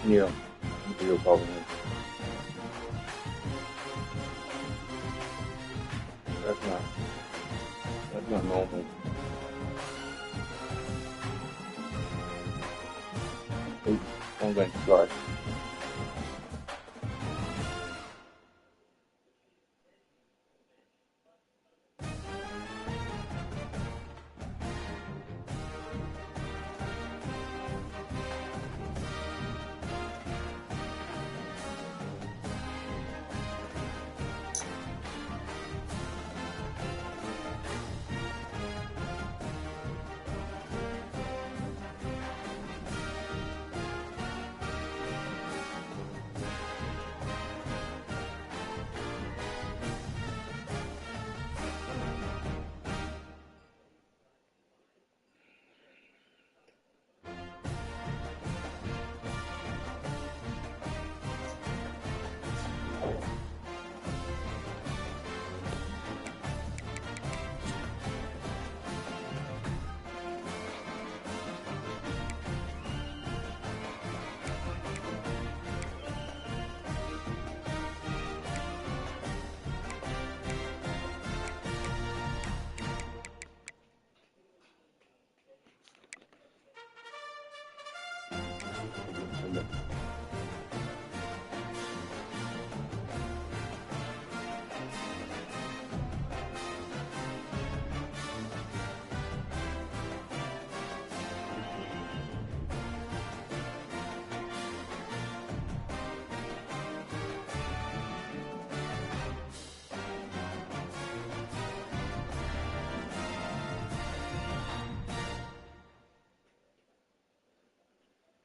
Yeah, you're probably that's not that's not normal. Oops, I'm going to try.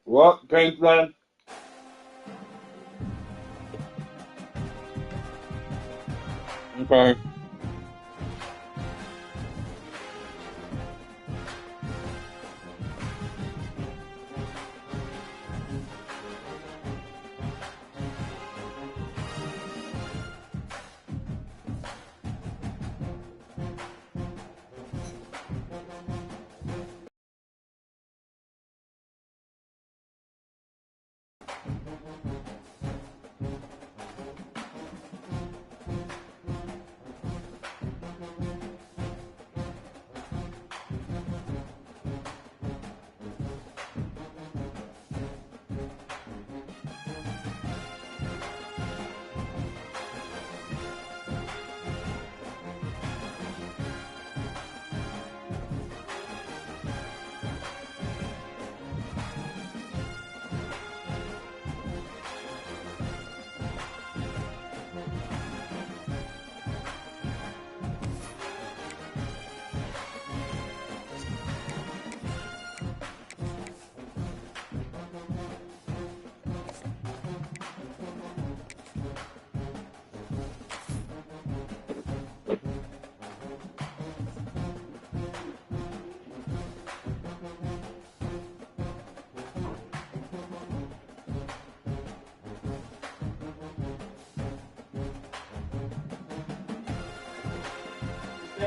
What game plan? Okay.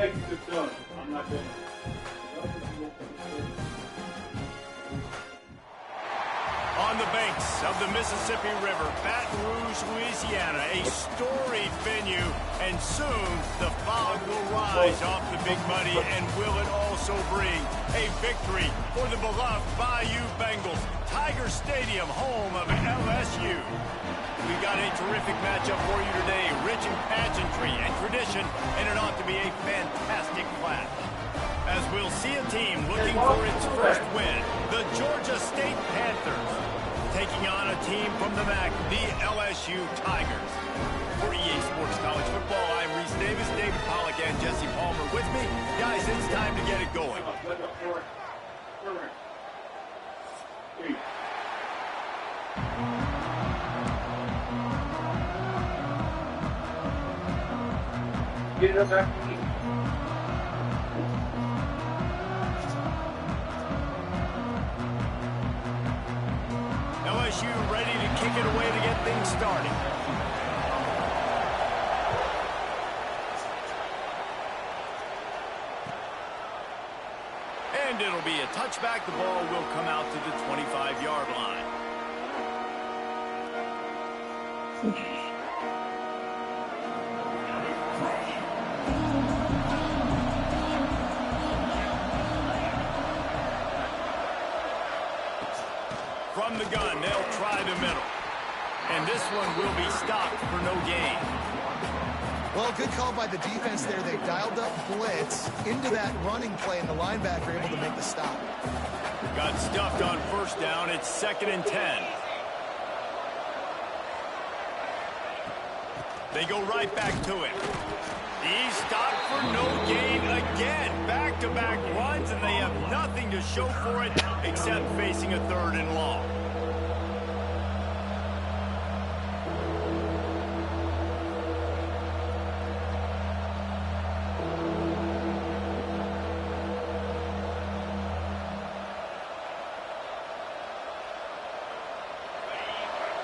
I'm not doing On the banks of the Mississippi River, Baton Rouge, Louisiana, a storied venue, and soon the fog will rise off the Big Muddy, and will it also bring a victory for the beloved Bayou Bengals. Tiger Stadium, home of LSU. We've got a terrific matchup for you today, rich in pageantry and tradition, and it ought to be a fantastic clash. As we'll see a team looking for its first win, the Georgia State Panthers, taking on a team from the MAC, the LSU Tigers. For EA Sports College Football, I'm Reese Davis, David Pollack, and Jesse Palmer with me. Guys, it's time to get it going. Get it up after me. LSU ready to kick it away to get things started. And it'll be a touchback. The ball will come out to the 25-yard line. From the gun, they'll try the middle. And this one will be stopped for no gain. Well, good call by the defense there. They dialed up blitz into that running play, and the linebacker able to make the stop. Got stuffed on first down. It's 2nd and 10. They go right back to it. He's stopped for no gain again. Back-to-back runs, and they have nothing to show for it except facing a 3rd and long.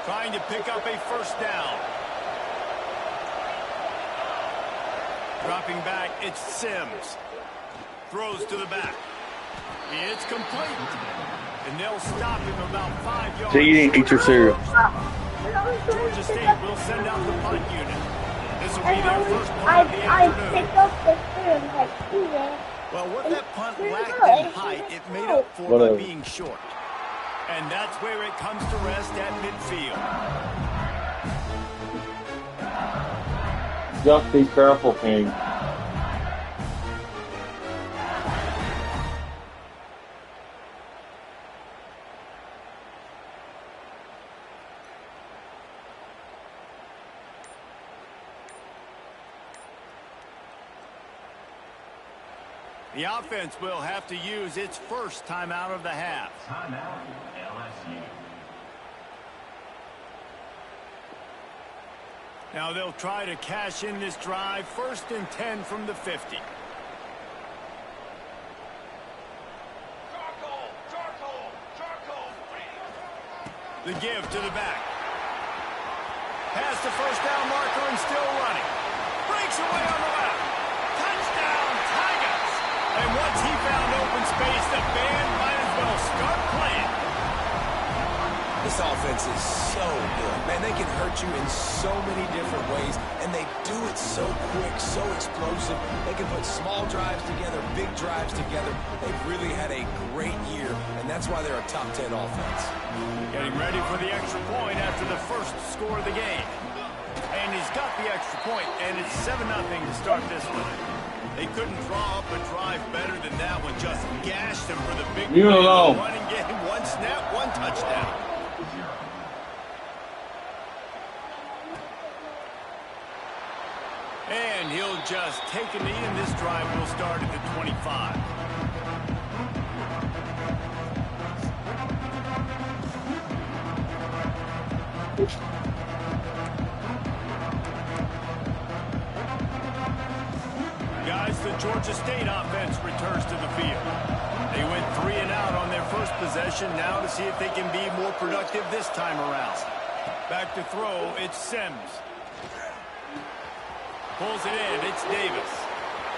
Trying to pick up a first down. Dropping back, it's Sims. Throws to the back. It's complete. And they'll stop him about 5 yards. So you didn't eat your cereal. Georgia State will send out the punt unit. This will be their first punt of the I afternoon. picked up the spoon like eating. Well, what that punt lacked in height, it made up for by being short. And that's where it comes to rest at midfield. Just be careful, King. The offense will have to use its first timeout of the half. Timeout, LSU. Now they'll try to cash in this drive. 1st and 10 from the 50. The give to the back. Past the first down marker and still running. Breaks away on the left. Touchdown, Tigers. And once he found open space, the band might as well start playing. This offense is so good. Man, they can hurt you in so many different ways, and they do it so quick, so explosive. They can put small drives together, big drives together. They've really had a great year, and that's why they're a top 10 offense. Getting ready for the extra point after the first score of the game. And he's got the extra point, and it's 7-0 to start this one. They couldn't draw up a drive better than that one. Just gashed them for the big Leave it alone. running game. 1 snap, 1 touchdown. And he'll just take a knee, and this drive will start at the 25. Guys, the Georgia State offense returns to the field. They went 3 and out on their first possession. Now to see if they can be more productive this time around. Back to throw, it's Sims. Pulls it in, it's Davis.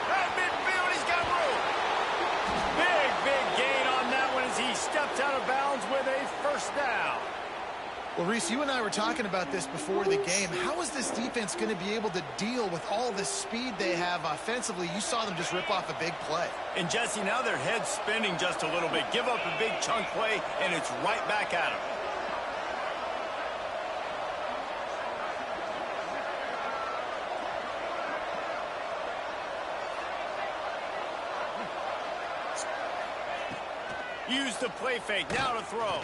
At midfield, he's got room. Big gain on that one as he steps out of bounds with a first down. Well, Reese, you and I were talking about this before the game. How is this defense going to be able to deal with all the speed they have offensively? You saw them just rip off a big play. And Jesse, now their head's spinning just a little bit. Give up a big chunk play, and it's right back at them. Use the play fake, now to throw.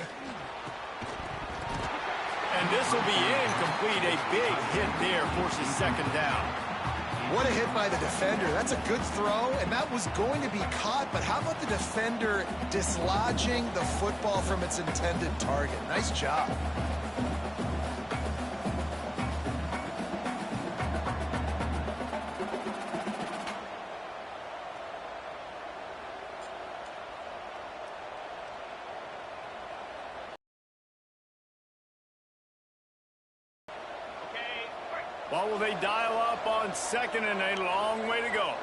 And this will be incomplete. A big hit there forces 2nd down. What a hit by the defender. That's a good throw, and that was going to be caught, but how about the defender dislodging the football from its intended target? Nice job. What will they dial up on 2nd and a long way to go?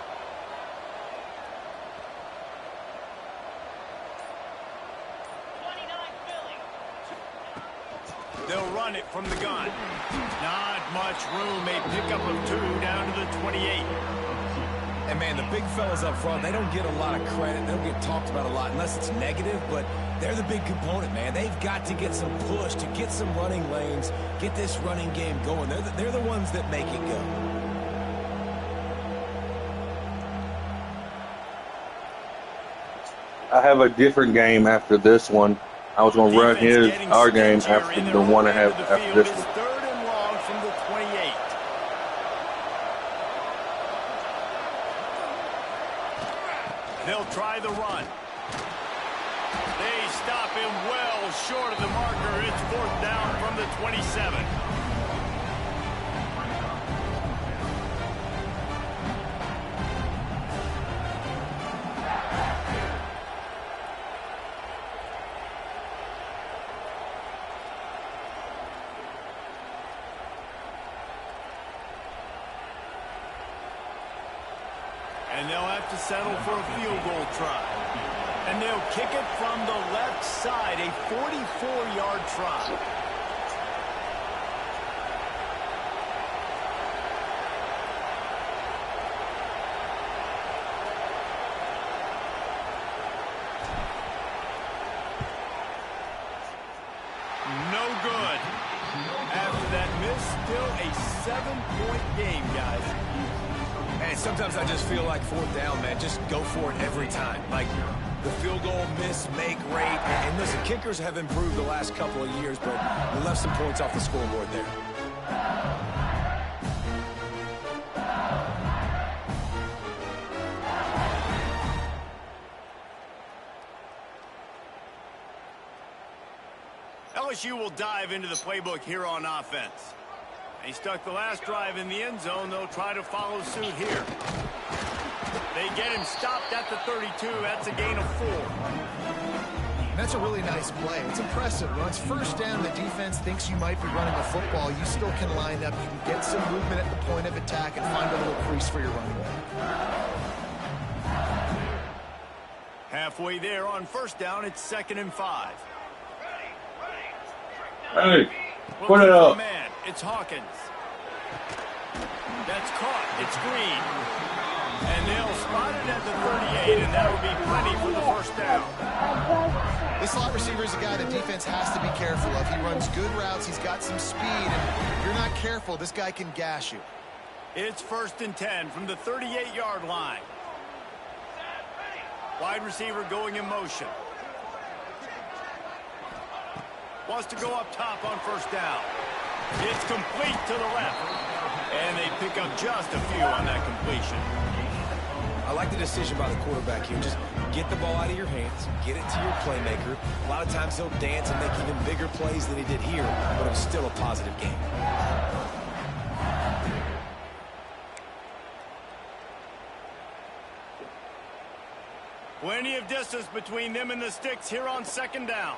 They'll run it from the gun. Not much room. A pickup of 2 down to the 28. And, man, the big fellas up front, they don't get a lot of credit. They don't get talked about a lot unless it's negative, but they're the big component, man. They've got to get some push, to get some running lanes, get this running game going. They're the ones that make it go. I have a different game after this one. I was going to run our game after the one I have after this one. 3rd and long from the 28. They'll try the run. They stop him well short of the marker. It's 4th down from the 27. And they'll have to settle for a field goal try. And they'll kick it from the left side, a 44-yard try. No good. After that miss, still a 7-point game, guys. And sometimes I just feel like 4th down, man. Just go for it every time. Like the field goal miss, make rate. And listen, kickers have improved the last couple of years, but we left some points off the scoreboard there. LSU will dive into the playbook here on offense. They stuck the last drive in the end zone. They'll try to follow suit here. They get him stopped at the 32. That's a gain of 4. That's a really nice play. It's impressive. When it's 1st down, the defense thinks you might be running the football. You still can line up. You can get some movement at the point of attack and find a little crease for your running back. Halfway there on 1st down, it's 2nd and 5. Hey, put it up. Man, it's Hawkins. That's caught. It's Green. And they'll spot it at the 38, and that will be plenty for the 1st down. This slot receiver is a guy the defense has to be careful of. He runs good routes. He's got some speed. And if you're not careful, this guy can gash you. It's 1st and 10 from the 38-yard line. Wide receiver going in motion. Wants to go up top on 1st down. It's complete to the left. And they pick up just a few on that completion. I like the decision by the quarterback here. Just get the ball out of your hands, get it to your playmaker. A lot of times he'll dance and make even bigger plays than he did here, but it was still a positive game. Plenty of distance between them and the sticks here on 2nd down.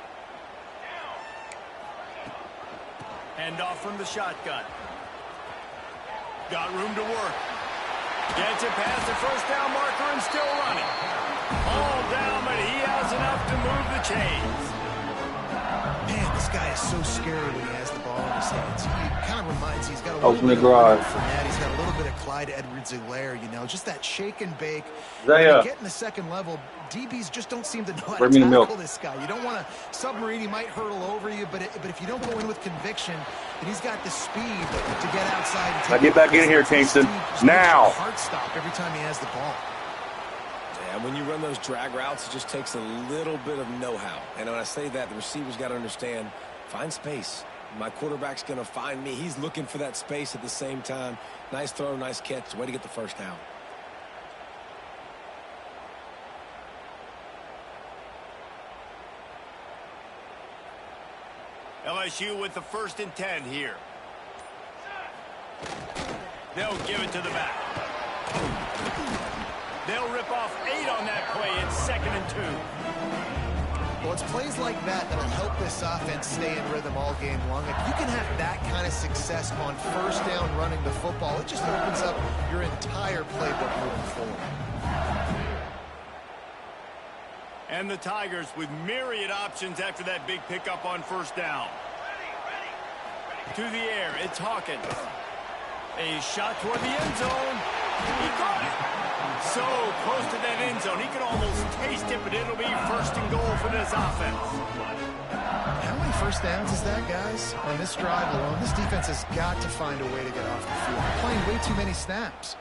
Hand off from the shotgun. Got room to work. Gets it past the 1st down marker and still running. All down, but he has enough to move the chains. Man, this guy is so scary when he has the ball in his hands. He kind of reminds me, he's got a Open little the bit garage. of Fournette. He's got a little bit of Clyde Edwards-Helaire, you know, just that shake and bake. Zaya. When you get in the 2nd level, DBs just don't seem to know how to Bring me the milk. tackle this guy. You don't want to submarine. He might hurtle over you, but if you don't go in with conviction, and he's got the speed to get outside. And Now get back in here, Kingston. Now. Heart stop every time he has the ball. Yeah, when you run those drag routes, it just takes a little bit of know-how. And when I say that, the receiver's got to understand, find space. My quarterback's going to find me. He's looking for that space at the same time. Nice throw, nice catch. Way to get the 1st down. LSU with the 1st and 10 here. They'll give it to the back. They'll rip off 8 on that play. It's 2nd and 2. Well, it's plays like that that'll help this offense stay in rhythm all game long. If you can have that kind of success on 1st down running the football, it just opens up your entire playbook moving forward. And the Tigers with myriad options after that big pickup on 1st down. To the air, it's Hawkins. A shot toward the end zone. He got it. So close to that end zone. He can almost taste it, but it'll be first and goal for this offense. How many first downs is that, guys? On this drive alone, this defense has got to find a way to get off the field. They're playing way too many snaps.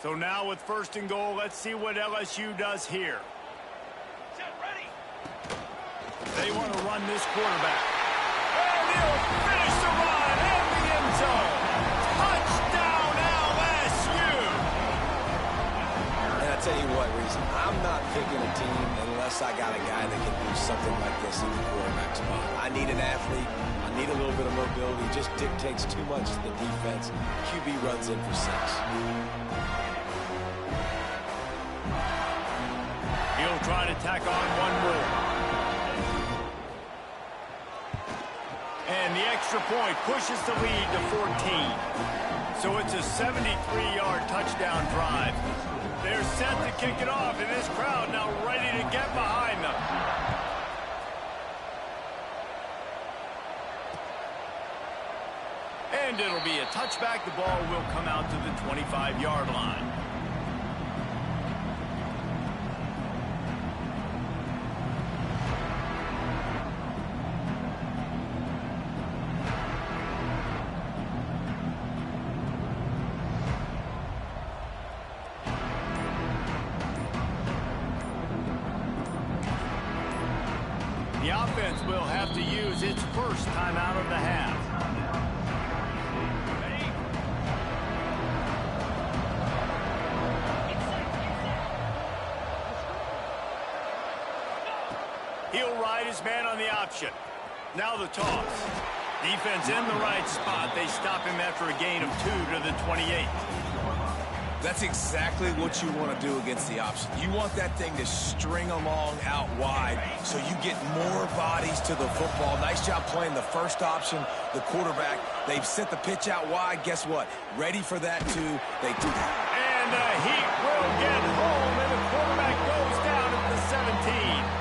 So now with first and goal, let's see what LSU does here. They want to run this quarterback. And he'll finish the run in the end zone. Touchdown, LSU! And I tell you what, Reese, I'm not picking a team unless I got a guy that can do something like this in the quarterback spot. I need an athlete. I need a little bit of mobility. It just dictates too much to the defense. QB runs in for 6. He'll try to tack on one more. And the extra point pushes the lead to 14. So it's a 73-yard touchdown drive. They're set to kick it off, and this crowd now ready to get behind them. And it'll be a touchback. The ball will come out to the 25-yard line. The offense will have to use its first timeout of the half. He'll ride his man on the option. Now the toss. Defense in the right spot. They stop him after a gain of 2 to the 28. That's exactly what you want to do against the option. You want that thing to string along out wide so you get more bodies to the football. Nice job playing the first option, the quarterback. They've sent the pitch out wide. Guess what? Ready for that, too. They do that. And the Heat will get home, and the quarterback goes down at the 17.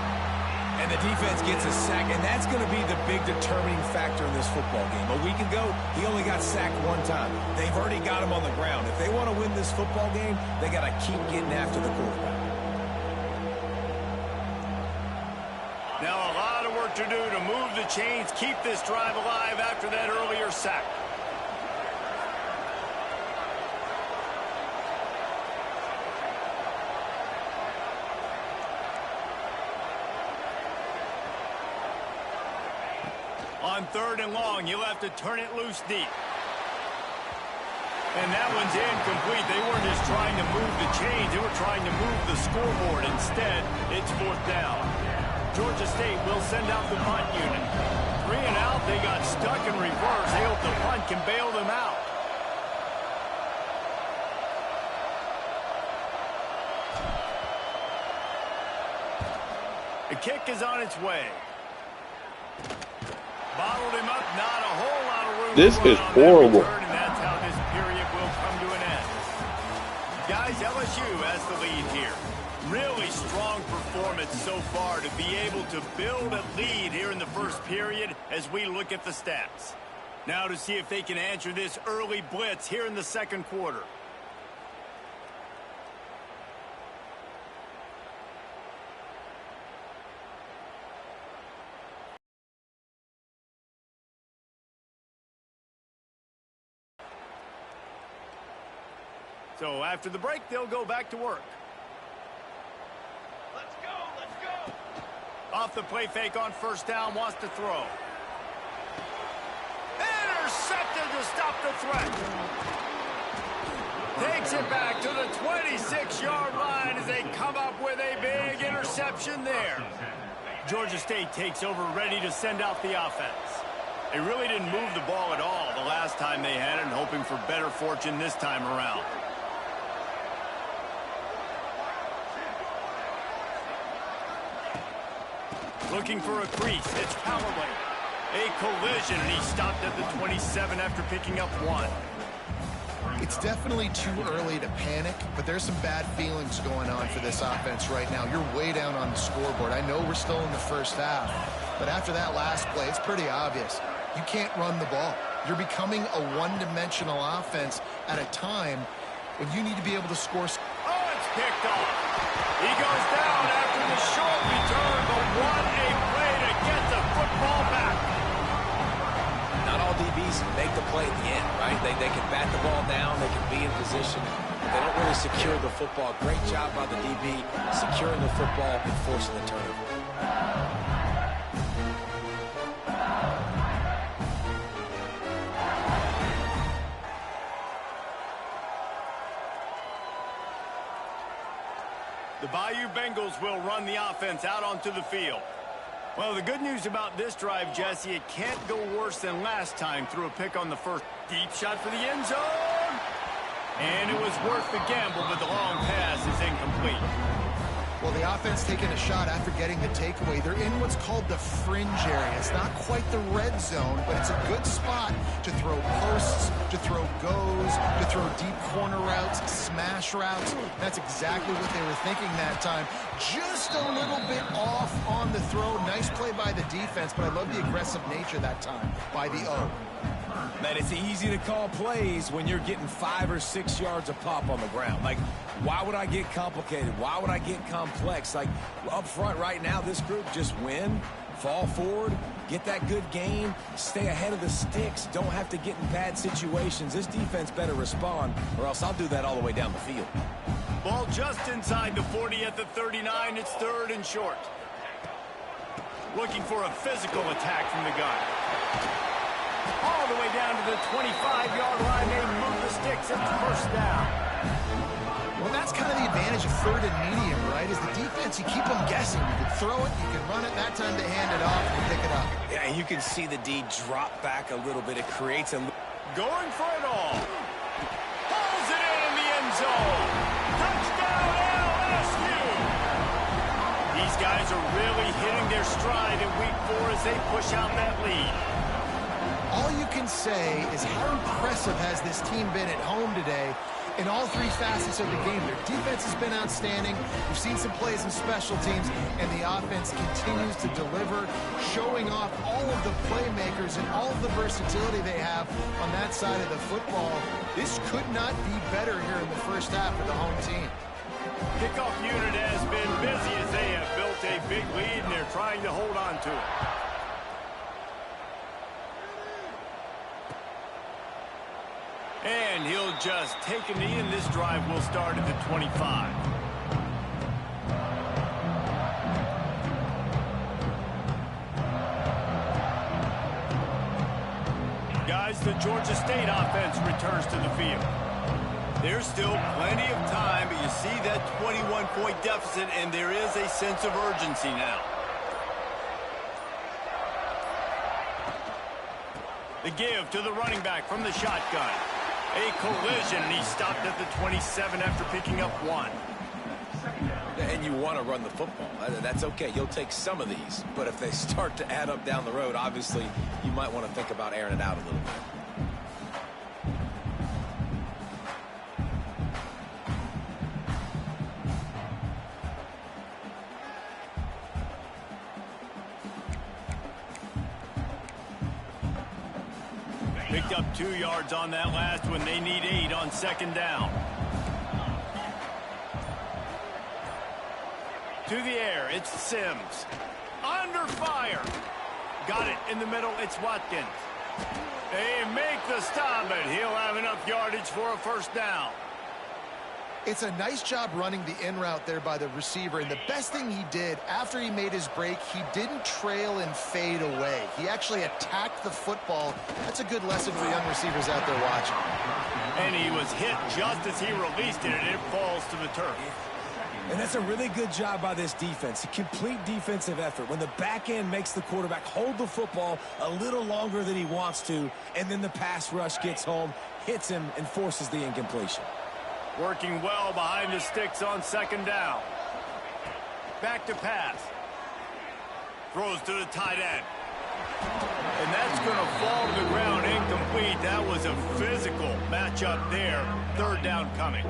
And the defense gets a sack, and that's going to be the big determining factor in this football game. A week ago, he only got sacked 1 time. They've already got him on the ground. If they want to win this football game, they got to keep getting after the quarterback. Now a lot of work to do to move the chains, keep this drive alive after that earlier sack. On 3rd and long, you'll have to turn it loose deep. And that one's incomplete. They weren't just trying to move the chains. They were trying to move the scoreboard. Instead, it's 4th down. Georgia State will send out the punt unit. 3 and out, they got stuck in reverse. They hope the punt can bail them out. The kick is on its way. Bottled him up, not a whole lot of room. This is horrible. And that's how this period will come to an end. Guys, LSU has the lead here. Really strong performance so far to be able to build a lead here in the first period as we look at the stats. Now to see if they can answer this early blitz here in the second quarter. So after the break, they'll go back to work. Let's go, let's go. Off the play fake on 1st down, wants to throw. Intercepted to stop the threat. Takes it back to the 26-yard line as they come up with a big interception there. Georgia State takes over, ready to send out the offense. They really didn't move the ball at all the last time they had it, and hoping for better fortune this time around. Looking for a crease. It's Callaway. A collision, and he stopped at the 27 after picking up 1. It's definitely too early to panic, but there's some bad feelings going on for this offense right now. You're way down on the scoreboard. I know we're still in the first half, but after that last play, it's pretty obvious. You can't run the ball. You're becoming a one-dimensional offense at a time when you need to be able to score. Oh, it's picked off. He goes down after the short return, but what a play to get the football back. Not all DBs make the play at the end, right? They can bat the ball down, they can be in position. They don't really secure the football. Great job by the DB securing the football and forcing the turnover. The Bayou Bengals will run the offense out onto the field. Well, the good news about this drive, Jesse, it can't go worse than last time. Threw a pick on the first. Deep shot for the end zone. And it was worth the gamble, but the long pass is incomplete. Well, the offense taking a shot after getting the takeaway. They're in what's called the fringe area. It's not quite the red zone, but it's a good spot to throw posts, to throw goes, to throw deep corner routes, smash routes. That's exactly what they were thinking that time. Just a little bit off on the throw. Nice play by the defense, but I love the aggressive nature that time by the O. Man, it's easy to call plays when you're getting 5 or 6 yards of pop on the ground. Like, why would I get complicated? Why would I get complex? Like, up front right now, this group just win, fall forward, get that good gain, stay ahead of the sticks, don't have to get in bad situations. This defense better respond, or else I'll do that all the way down the field. Ball just inside the 40 at the 39. It's 3rd and short. Looking for a physical attack from the gun. All the way down to the 25-yard line. They move the sticks. It's 1st down. Well, that's kind of the advantage of 3rd and medium, right? Is the defense, you keep them guessing. You can throw it, you can run it. That time they hand it off and you pick it up. Yeah, and you can see the D drop back a little bit. It creates a... Going for it all. Pulls it in the end zone. Touchdown, LSU. These guys are really hitting their stride in week 4 as they push out that lead. All you can say is how impressive has this team been at home today in all 3 facets of the game. Their defense has been outstanding. We've seen some plays in special teams, and the offense continues to deliver, showing off all of the playmakers and all of the versatility they have on that side of the football. This could not be better here in the first half for the home team. Kickoff unit has been busy as they have built a big lead, and they're trying to hold on to it. And he'll just take a knee, and this drive will start at the 25. Guys, the Georgia State offense returns to the field. There's still plenty of time, but you see that 21-point deficit, and there is a sense of urgency now. The give to the running back from the shotgun. A collision, and he stopped at the 27 after picking up 1. And you want to run the football. That's okay. You'll take some of these. But if they start to add up down the road, obviously, you might want to think about airing it out a little bit. Picked up 2 yards on that last one. They need 8 on 2nd down. To the air, it's Sims. Under fire. Got it in the middle, it's Watkins. They make the stop, but he'll have enough yardage for a 1st down. It's a nice job running the in route there by the receiver, and the best thing he did after he made his break, he didn't trail and fade away. He actually attacked the football. That's a good lesson for young receivers out there watching. And he was hit just as he released it, and it falls to the turf. And that's a really good job by this defense. A complete defensive effort. When the back end makes the quarterback hold the football a little longer than he wants to, and then the pass rush gets home, hits him, and forces the incompletion. Working well behind the sticks on 2nd down. Back to pass. Throws to the tight end. And that's It's going to fall to the ground, incomplete. That was a physical matchup there. Third down coming.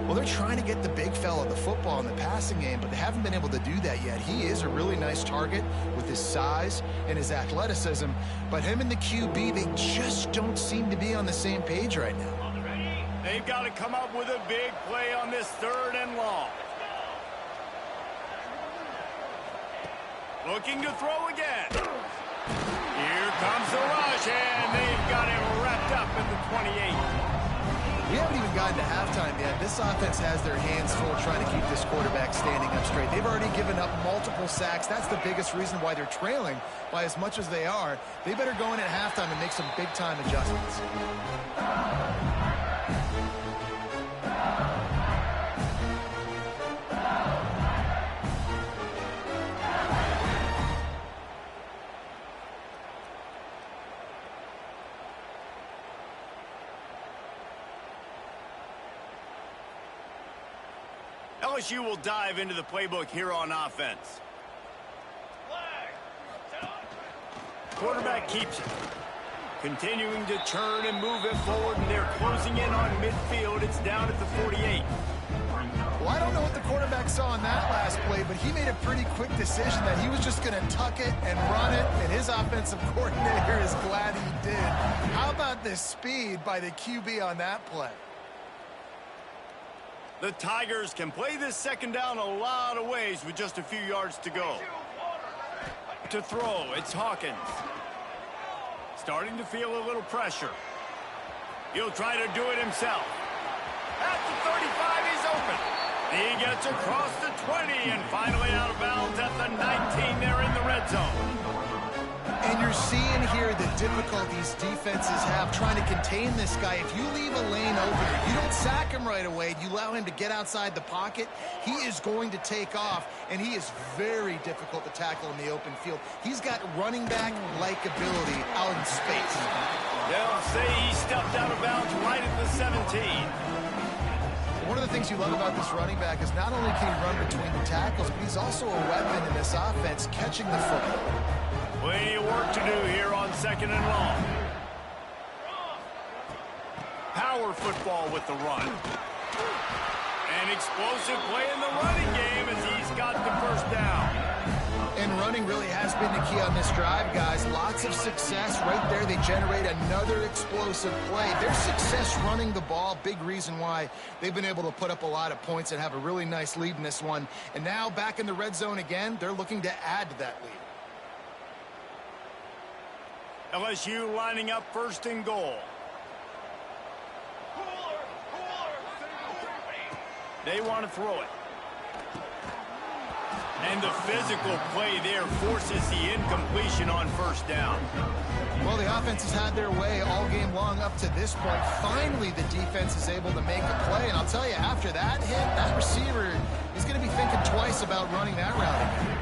Well, they're trying to get the big fella the football in the passing game, but they haven't been able to do that yet. He is a really nice target with his size and his athleticism, but him and the QB, they just don't seem to be on the same page right now. They've got to come up with a big play on this 3rd and long. Looking to throw again. Here comes the rush, and they've got it wrapped up at the 28. We haven't even gotten to halftime yet. This offense has their hands full trying to keep this quarterback standing up straight. They've already given up multiple sacks. That's the biggest reason why they're trailing by as much as they are. They better go in at halftime and make some big-time adjustments. LSU will dive into the playbook here on offense. Quarterback keeps it. Continuing to turn and move it forward, and they're closing in on midfield. It's down at the 48. Well, I don't know what the quarterback saw in that last play, but he made a pretty quick decision that he was just going to tuck it and run it, and his offensive coordinator is glad he did. How about the speed by the QB on that play? The Tigers can play this second down a lot of ways with just a few yards to go. To throw, it's Hawkins. Starting to feel a little pressure. He'll try to do it himself. At the 35, he's open. He gets across the 20 and finally out of bounds at the 19 there in the red zone. And you're seeing here the difficulties defenses have trying to contain this guy. If you leave a lane open, you don't sack him right away, you allow him to get outside the pocket, he is going to take off, and he is very difficult to tackle in the open field. He's got running back-like ability out in space. They'll say he stepped out of bounds right at the 17. One of the things you love about this running back is not only can he run between the tackles, but he's also a weapon in this offense, catching the football. Plenty of work to do here on 2nd and long. Power football with the run. An explosive play in the running game as he's got the first down. And running really has been the key on this drive, guys. Lots of success right there. They generate another explosive play. Their success running the ball, big reason why they've been able to put up a lot of points and have a really nice lead in this one. And now back in the red zone again, they're looking to add to that lead. LSU lining up 1st and goal. They want to throw it. And the physical play there forces the incompletion on 1st down. Well, the offense has had their way all game long up to this point. Finally, the defense is able to make a play. And I'll tell you, after that hit, that receiver is going to be thinking twice about running that route again.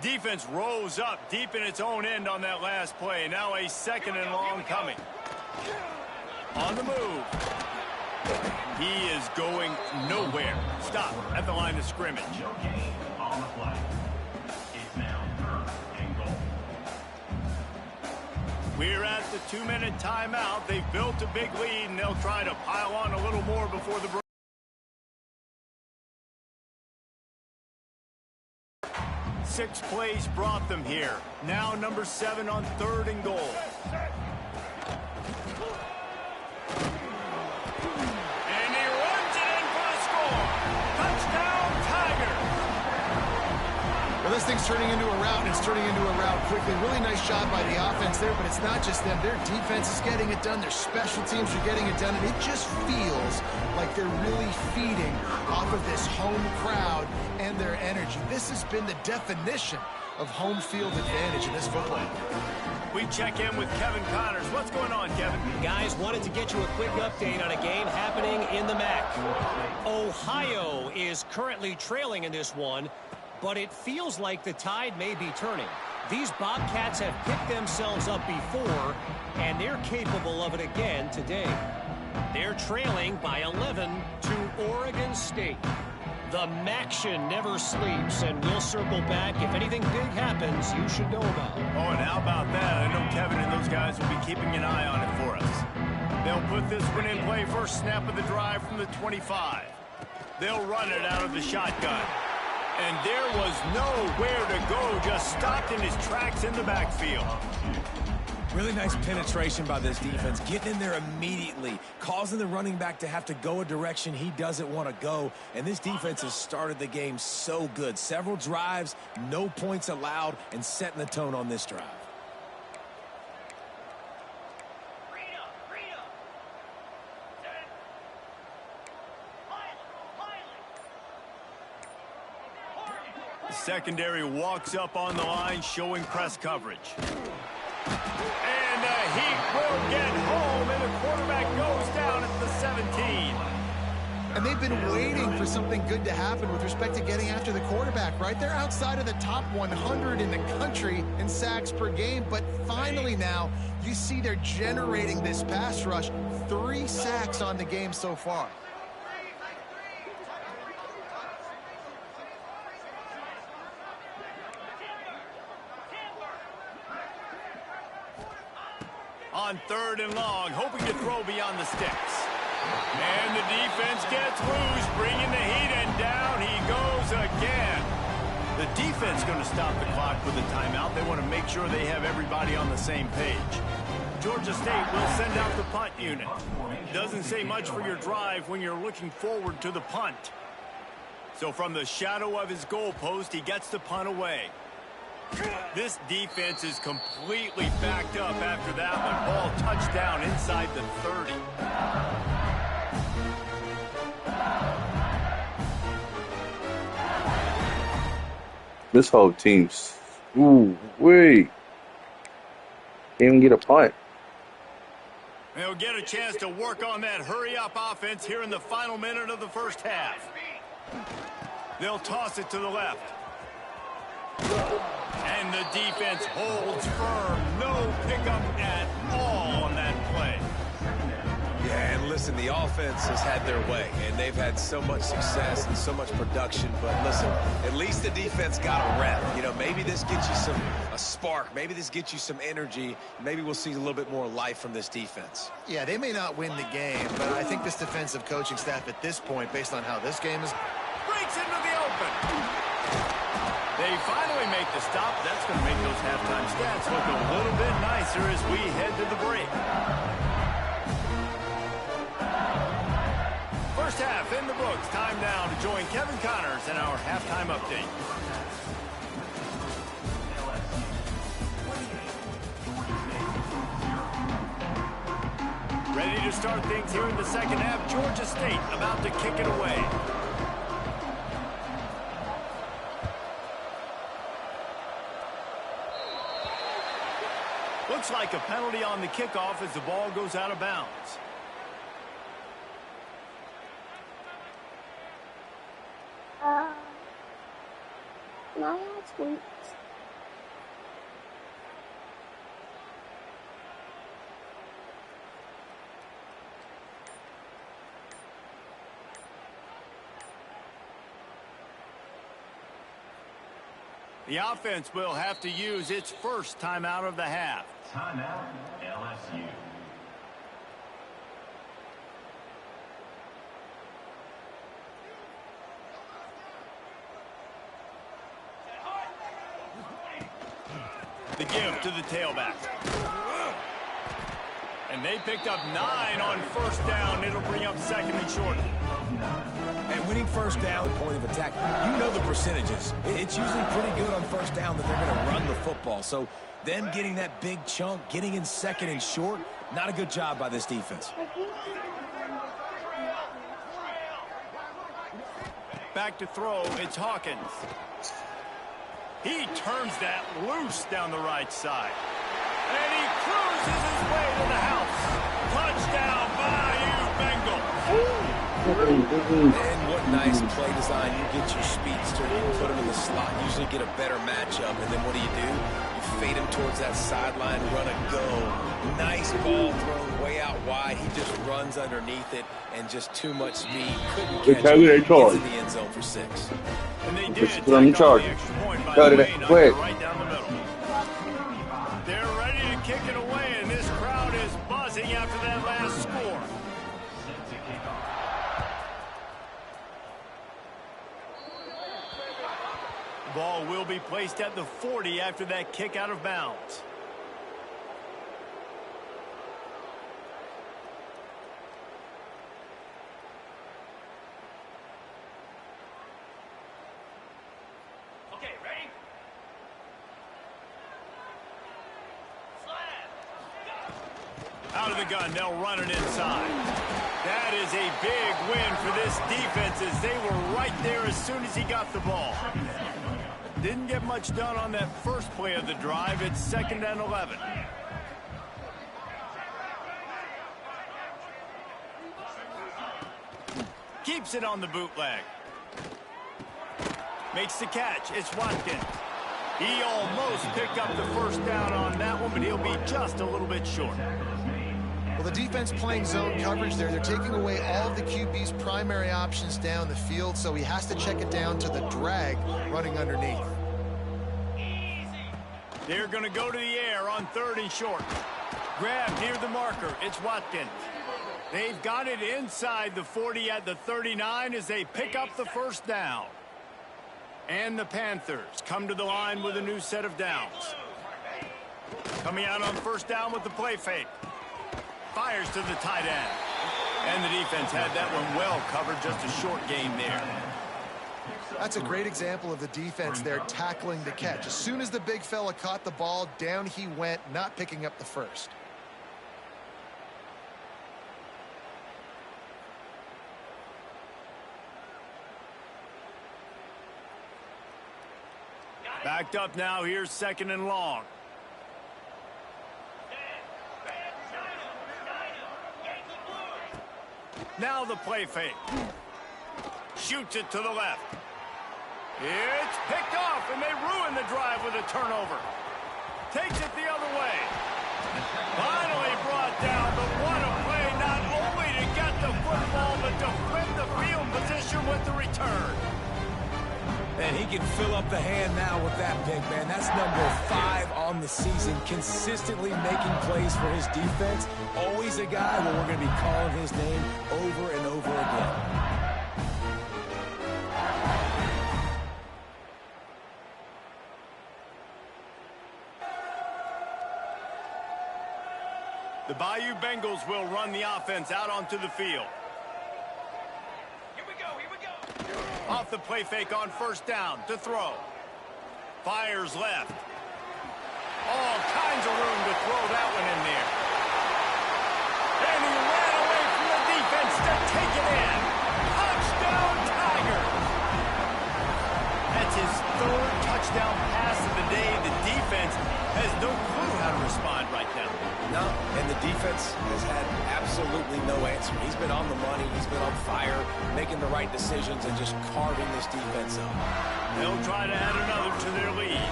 Defense rose up deep in its own end on that last play. Now a 2nd and long coming. On the move. He is going nowhere. Stop at the line of scrimmage. No gain on the play. It's now 3rd and goal. We're at the 2-minute timeout. They've built a big lead, and they'll try to pile on a little more before the break. 6 plays brought them here. Now number 7 on 3rd and goal. And he runs it in for the score. Touchdown, Tigers. Well, this thing's turning into a rout, and it's turning into a rout quickly. Really nice job by the offense there, but it's not just them. Their defense is getting it done. Their special teams are getting it done, and it just feels like they're really feeding off of this home crowd and their energy. This has been the definition of home field advantage in this football. We check in with Kevin Connors. What's going on, Kevin? Guys, wanted to get you a quick update on a game happening in the MAC. Ohio is currently trailing in this one, but it feels like the tide may be turning. These Bobcats have picked themselves up before, and they're capable of it again today. They're trailing by 11 to Oregon State. The Maction never sleeps, and we'll circle back. If anything big happens, you should know about. Oh, and how about that? I know Kevin and those guys will be keeping an eye on it for us. They'll put this one in play first snap of the drive from the 25. They'll run it out of the shotgun. And there was nowhere to go, just stopped in his tracks in the backfield. Really nice penetration by this defense, getting in there immediately, causing the running back to have to go a direction he doesn't want to go. And this defense has started the game so good. Several drives, no points allowed, and setting the tone on this drive. The secondary walks up on the line, showing press coverage. And he will get home, and the quarterback goes down at the 17. And they've been waiting for something good to happen with respect to getting after the quarterback, right? They're outside of the top 100 in the country in sacks per game, but finally now you see they're generating this pass rush. 3 sacks on the game so far. On 3rd and long, hoping to throw beyond the sticks. And the defense gets loose, bringing the heat, and down he goes again. The defense going to stop the clock with a timeout. They want to make sure they have everybody on the same page. Georgia State will send out the punt unit. Doesn't say much for your drive when you're looking forward to the punt. So from the shadow of his goalpost, he gets the punt away. This defense is completely backed up after that one. Ball touchdown inside the 30. This whole team's... Ooh, wait. Can't even get a punt. They'll get a chance to work on that hurry-up offense here in the final minute of the first half. They'll toss it to the left. And the defense holds firm. No pickup at all on that play. Yeah, and listen, the offense has had their way, and they've had so much success and so much production. But listen, at least the defense got a rep. You know, maybe this gets you a spark. Maybe this gets you some energy. Maybe we'll see a little bit more life from this defense. Yeah, they may not win the game, but I think this defensive coaching staff at this point, based on how this game is... Breaks into the open. They finally make the stop. That's going to make those halftime stats look a little bit nicer as we head to the break. First half in the books. Time now to join Kevin Connors in our halftime update. Ready to start things here in the second half. Georgia State about to kick it away. Looks like a penalty on the kickoff as the ball goes out of bounds. No, that's weak. The offense will have to use its first timeout of the half. Timeout, LSU. The give to the tailback. And they picked up 9 on first down. It'll bring up second and short. And winning first down, point of attack, you know the percentages. It's usually pretty good on first down that they're going to run the football. So them getting that big chunk, getting in second and short, not a good job by this defense. Back to throw, it's Hawkins. He turns that loose down the right side. And he cruises his way to the house. Touchdown, Bayou Bengals. And what nice play design. You get your speedster, you put him in the slot, usually get a better matchup, and then what do? You fade him towards that sideline, run a go. Nice ball thrown way out wide. He just runs underneath it, and just too much speed. Couldn't catch him. Gets in the end zone for 6. And they did Put him in charge. Cut it quick. Right down the middle. They're ready to kick it away, and this crowd is buzzing after that last score. The ball will be placed at the 40 after that kick out of bounds. Okay, ready? Out of the gun, they'll run it inside. That is a big win for this defense as they were right there as soon as he got the ball. Didn't get much done on that first play of the drive. It's 2nd and 11. Keeps it on the bootleg. Makes the catch. It's Watkins. He almost picked up the first down on that one, but he'll be just a little bit short. Well, the defense playing zone coverage there. They're taking away all of the QB's primary options down the field, so he has to check it down to the drag running underneath. They're going to go to the air on 3rd and short. Grab near the marker. It's Watkins. They've got it inside the 40 at the 39 as they pick up the first down. And the Panthers come to the line with a new set of downs. Coming out on 1st down with the play fake. Fires to the tight end. And the defense had that one well covered. Just a short gain there. That's a great example of the defense there tackling the catch. As soon as the big fella caught the ball, down he went, not picking up the first. Backed up now. Here's 2nd and long. Now the play fake. Shoots it to the left. It's picked off, and they ruin the drive with a turnover. Takes it the other way. Finally brought down, but what a play, not only to get the football, but to flip the field position with the return. And he can fill up the hand now with that big man. That's number 5 on the season, consistently making plays for his defense. Always a guy where we're going to be calling his name over and over again. The Bayou Bengals will run the offense out onto the field. Here we go. Off the play fake on 1st down to throw. Fires left. All kinds of room to throw that one in there. And he ran away from the defense to take it in. Touchdown, Tigers. That's his 3rd touchdown pass of the day. The defense has no clue how to respond right now. No, and the defense has had absolutely no answer. He's been on the money. He's been on fire, making the right decisions and just carving this defense up. They'll try to add another to their lead.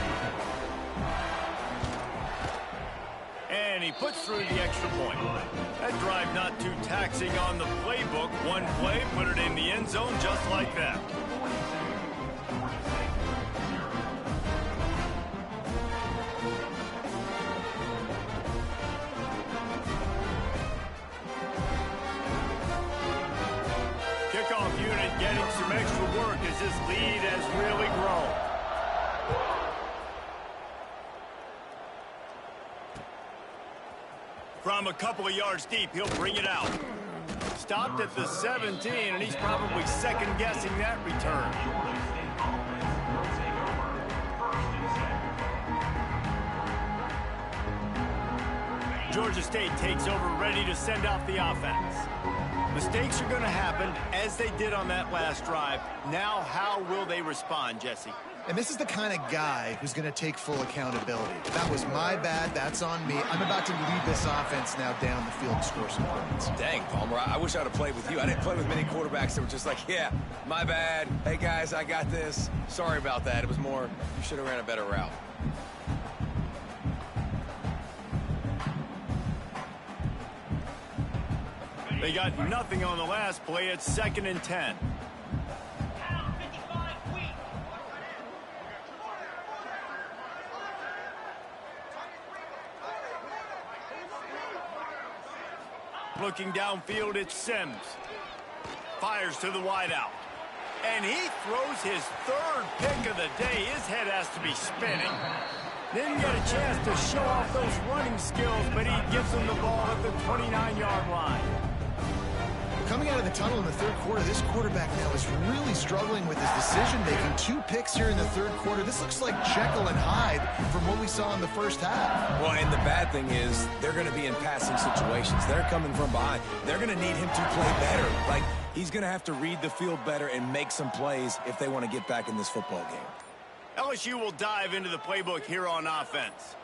And he puts through the extra point. That drive not too taxing on the playbook. One play, put it in the end zone just like that. Kickoff unit getting some extra work as this lead has really grown. From a couple of yards deep, he'll bring it out. Stopped at the 17, and he's probably second-guessing that return. Georgia State takes over, ready to send off the offense. Mistakes are going to happen, as they did on that last drive. Now, how will they respond, Jesse? And this is the kind of guy who's going to take full accountability. That was my bad. That's on me. I'm about to lead this offense now down the field and score some points. Dang, Palmer, I wish I would have played with you. I didn't play with many quarterbacks that were just like, yeah, my bad. Hey, guys, I got this. Sorry about that. It was more, you should have ran a better route. They got nothing on the last play. It's 2nd and 10. Looking downfield, it's Sims. Fires to the wideout. And he throws his 3rd pick of the day. His head has to be spinning. Didn't get a chance to show off those running skills, but he gives them the ball at the 29-yard line. Coming out of the tunnel in the 3rd quarter, this quarterback now is really struggling with his decision-making. 2 picks here in the 3rd quarter. This looks like Jekyll and Hyde from what we saw in the first half. Well, and the bad thing is they're going to be in passing situations. They're coming from behind. They're going to need him to play better. Like, he's going to have to read the field better and make some plays if they want to get back in this football game. LSU will dive into the playbook here on offense.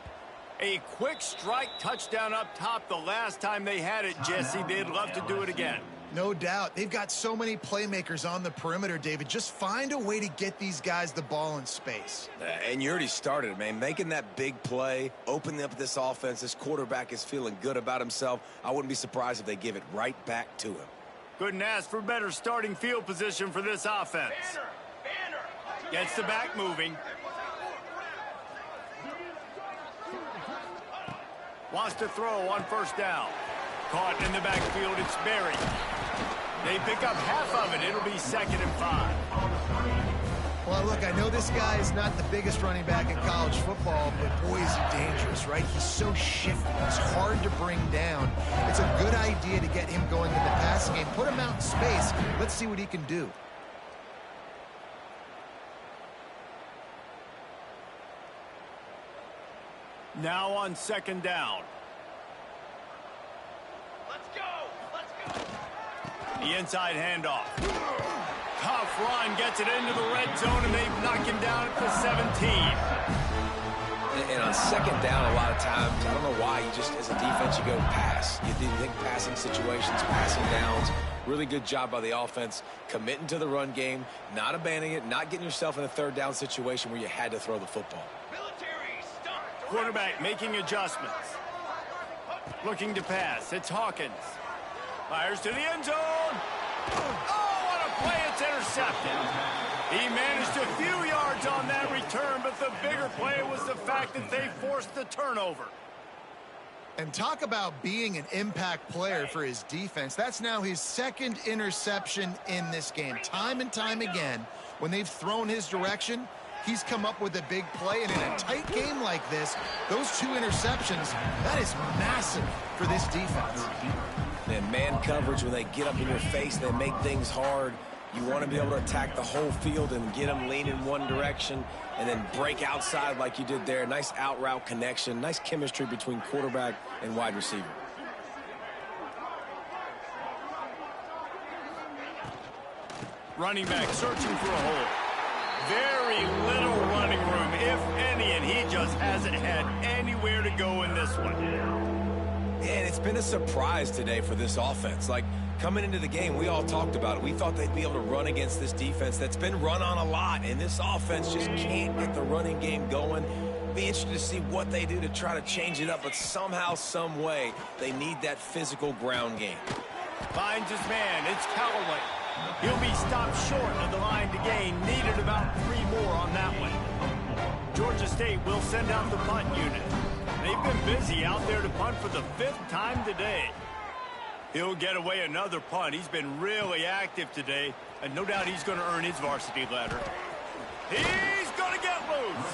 A quick strike touchdown up top the last time they had it, Jesse. They'd love to do it again. No doubt. They've got so many playmakers on the perimeter, David. Just find a way to get these guys the ball in space. And you already started, man. Making that big play, opening up this offense. This quarterback is feeling good about himself. I wouldn't be surprised if they give it right back to him. Couldn't ask for better starting field position for this offense. Gets the back moving. Wants to throw on 1st down. Caught in the backfield, it's Berry. They pick up half of it. It'll be 2nd and 5. Well, look, I know this guy is not the biggest running back in college football, but boy, is he dangerous, right? He's so shifty. He's hard to bring down. It's a good idea to get him going in the passing game. Put him out in space. Let's see what he can do. Now on 2nd down. The inside handoff. Tough run, gets it into the red zone, and they knock him down at the 17. And on 2nd down, a lot of times, I don't know why, you just, as a defense, you go pass. You think passing situations, passing downs. Really good job by the offense, committing to the run game, not abandoning it, not getting yourself in a 3rd down situation where you had to throw the football. Quarterback making adjustments. Looking to pass. It's Hawkins. Fires to the end zone. Oh, what a play. It's intercepted. He managed a few yards on that return, but the bigger play was the fact that they forced the turnover. And talk about being an impact player for his defense. That's now his 2nd interception in this game. Time and time again, when they've thrown his direction, he's come up with a big play. And in a tight game like this, those 2 interceptions, that is massive for this defense. And man coverage, when they get up in your face, they make things hard. You want to be able to attack the whole field and get them lean in one direction and then break outside like you did there. Nice out route connection, nice chemistry between quarterback and wide receiver. Running back searching for a hole. Very little running room, if any, and he just hasn't had anywhere to go in this one. And it's been a surprise today for this offense. Like, coming into the game, we all talked about it. We thought they'd be able to run against this defense that's been run on a lot, and this offense just can't get the running game going. Be interested to see what they do to try to change it up, but somehow, some way, they need that physical ground game. Finds his man. It's Callaway. He'll be stopped short of the line to gain. Needed about 3 more on that one. Georgia State will send out the punt unit. They've been busy out there to punt for the 5th time today. He'll get away another punt. He's been really active today, and no doubt he's going to earn his varsity letter. He's going to get loose.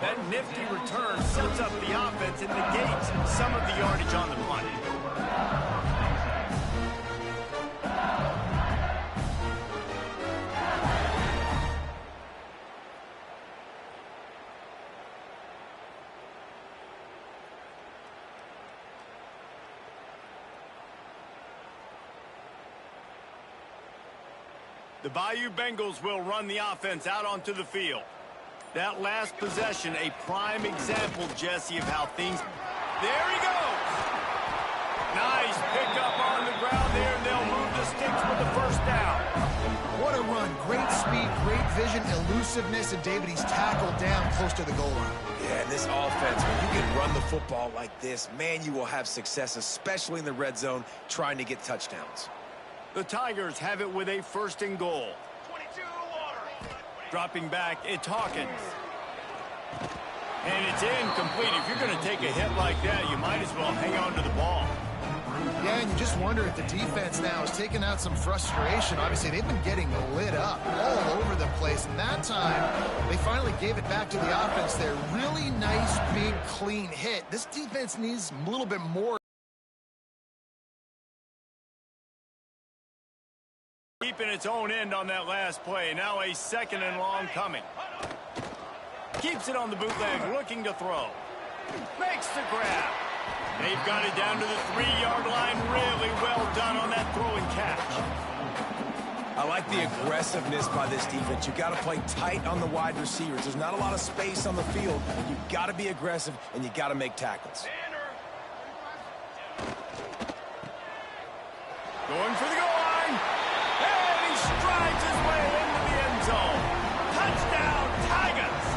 That nifty return sets up the offense and negates some of the yardage on the punt. The Bayou Bengals will run the offense out onto the field. That last possession, a prime example, Jesse, of how things... There he goes! Nice pickup on the ground there, and they'll move the sticks with the first down. What a run. Great speed, great vision, elusiveness, and David, he's tackled down close to the goal line. Yeah, and this offense, when you can run the football like this, man, you will have success, especially in the red zone, trying to get touchdowns. The Tigers have it with a 1st and goal. Dropping back, it's Hawkins. And it's incomplete. If you're going to take a hit like that, you might as well hang on to the ball. Yeah, and you just wonder if the defense now is taking out some frustration. Obviously, they've been getting lit up all over the place. And that time, they finally gave it back to the offense there. Really nice, big, clean hit. This defense needs a little bit more. Keeping its own end on that last play. Now a 2nd and long coming. Keeps it on the bootleg, looking to throw. Makes the grab. They've got it down to the 3-yard line. Really well done on that throw and catch. I like the aggressiveness by this defense. You got to play tight on the wide receivers. There's not a lot of space on the field. You got to be aggressive, and you got to make tackles. Going for the goal line. And he strides his way into the end zone. Touchdown, Tigers.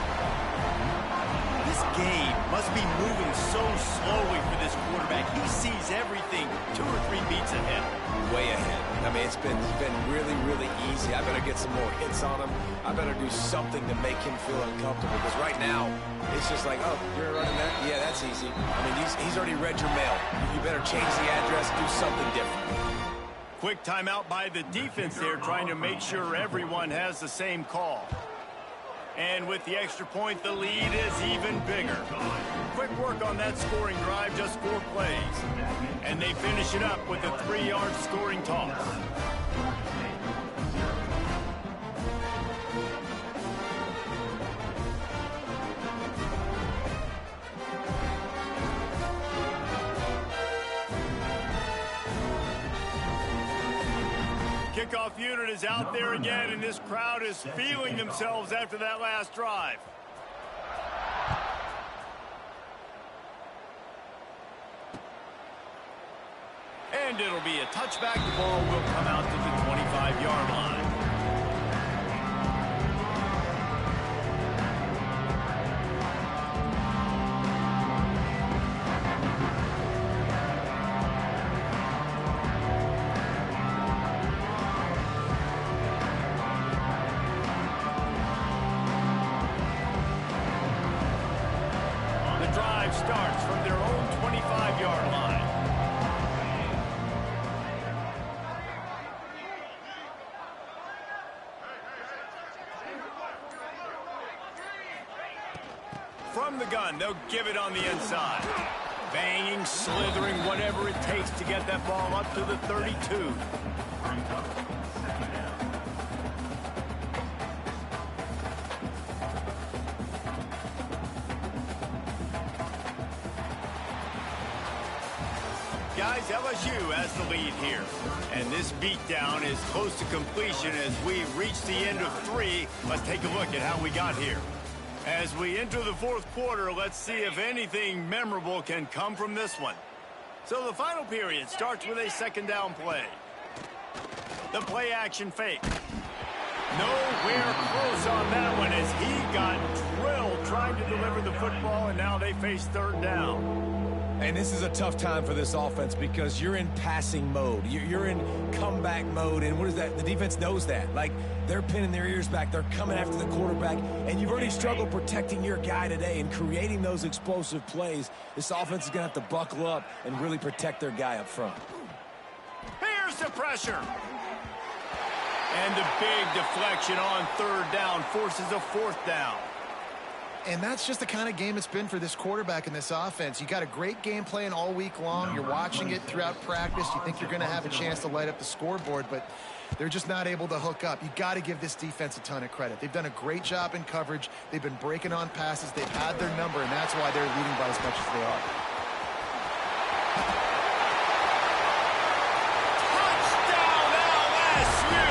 This game must be moving so slowly for this quarterback. He sees everything 2 or 3 beats ahead. Way ahead. I mean, it's been really, really easy. I better get some more hits on him. I better do something to make him feel uncomfortable, because right now, it's just like, oh, you're running that? Yeah, that's easy. I mean, he's already read your mail. You better change the address, do something different. Quick timeout by the defense there, trying to make sure everyone has the same call. And with the extra point, the lead is even bigger. Quick work on that scoring drive, just 4 plays. And they finish it up with a 3-yard scoring toss. Kickoff unit is out there again, and this crowd is feeling themselves after that last drive. And it'll be a touchback. The ball will come out to the 25-yard line. Starts from their own 25-yard line. From the gun, they'll give it on the inside. Banging, slithering, whatever it takes to get that ball up to the 32. Guys, LSU has the lead here. And this beatdown is close to completion as we reach the end of 3. Let's take a look at how we got here. As we enter the 4th quarter, let's see if anything memorable can come from this one. So the final period starts with a 2nd down play. The play action fake. Nowhere close on that one as he got drilled trying to deliver the football, and now they face 3rd down. And this is a tough time for this offense because you're in passing mode. You're in comeback mode, and what is that? The defense knows that. Like, they're pinning their ears back. They're coming after the quarterback, and you've already struggled protecting your guy today and creating those explosive plays. This offense is going to have to buckle up and really protect their guy up front. Here's the pressure. And the big deflection on 3rd down forces a 4th down. And that's just the kind of game it's been for this quarterback and this offense. You got a great game plan all week long. You're watching it throughout practice. You think you're going to have a chance to light up the scoreboard, but they're just not able to hook up. You got to give this defense a ton of credit. They've done a great job in coverage. They've been breaking on passes. They've had their number, and that's why they're leading by as much as they are. Touchdown, LSU!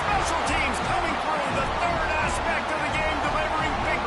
Special teams coming through, the 3rd aspect of the game, delivering big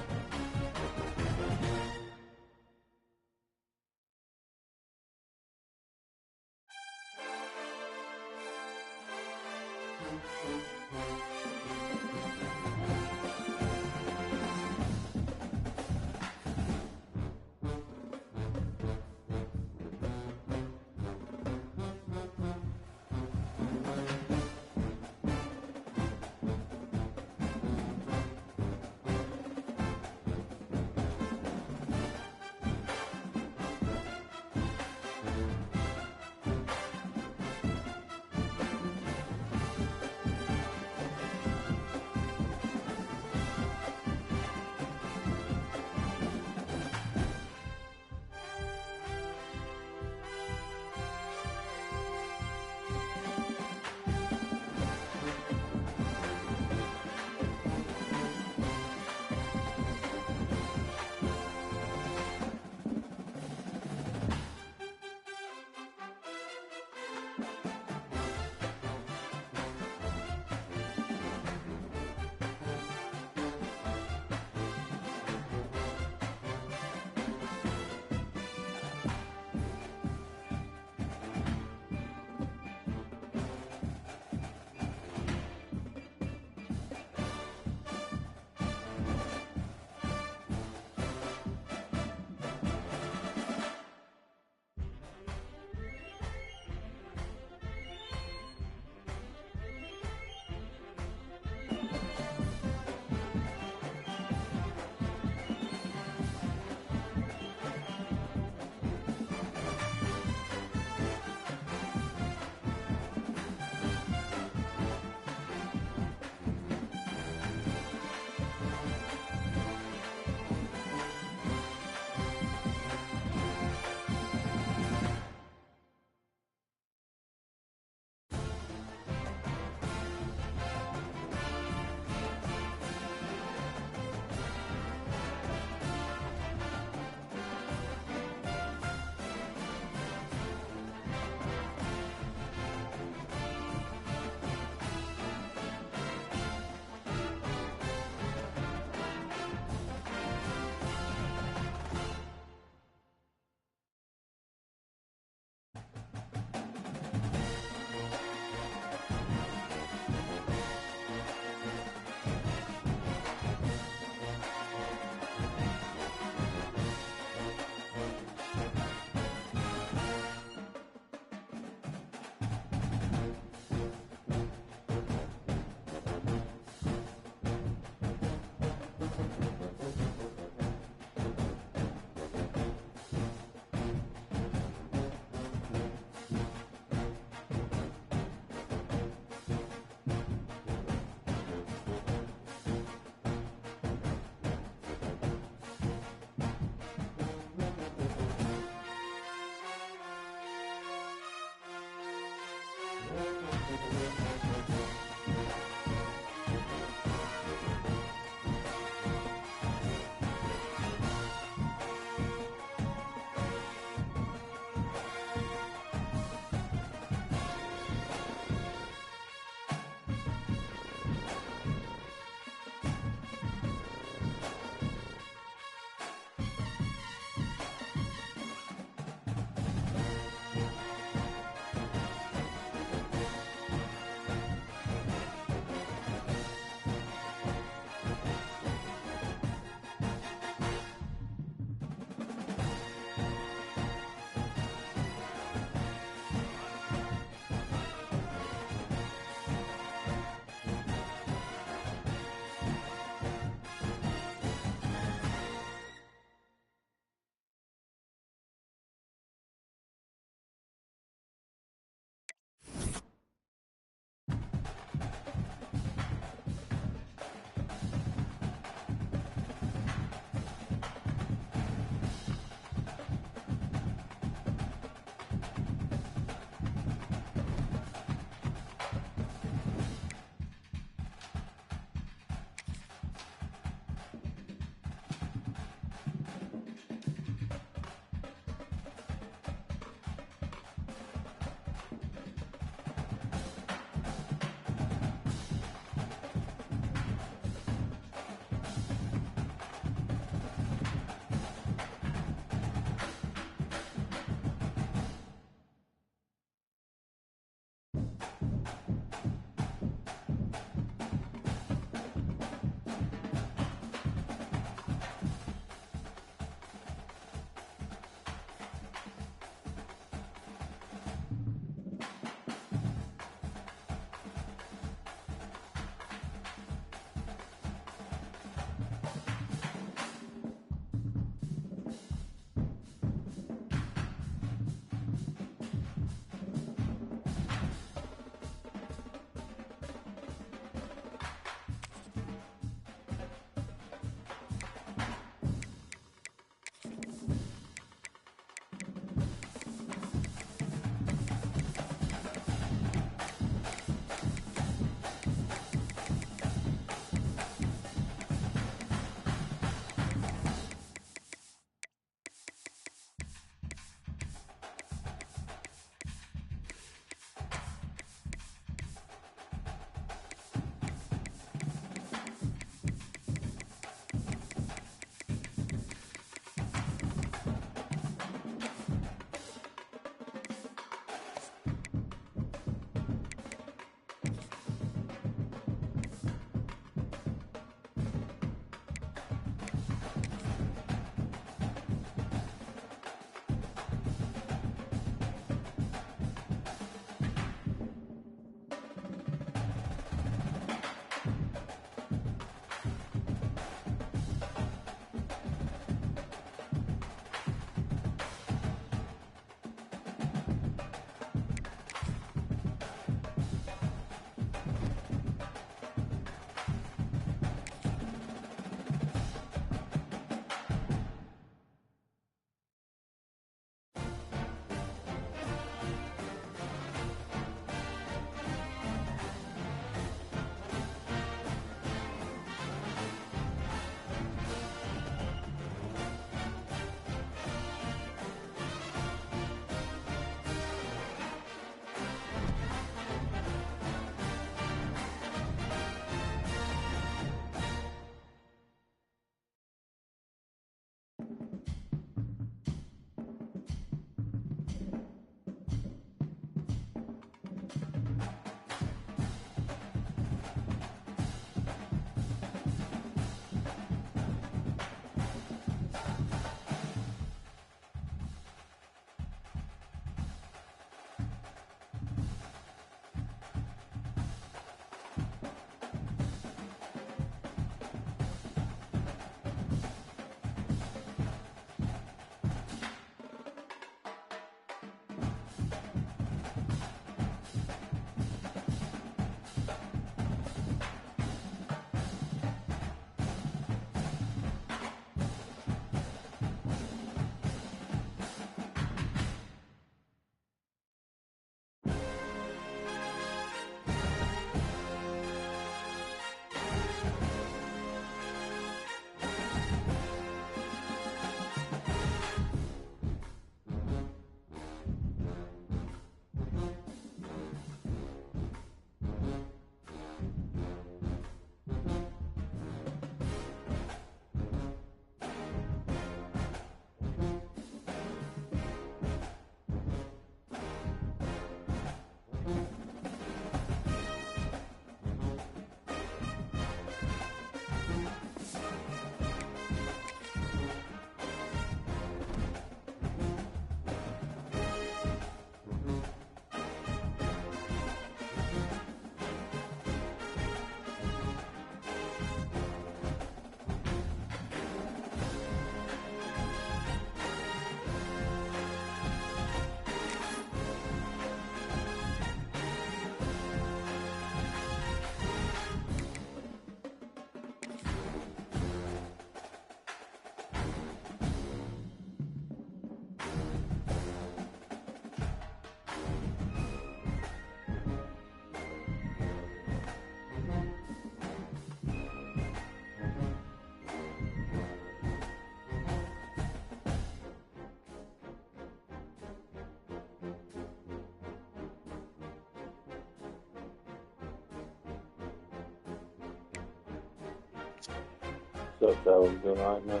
Stuff that was doing right now.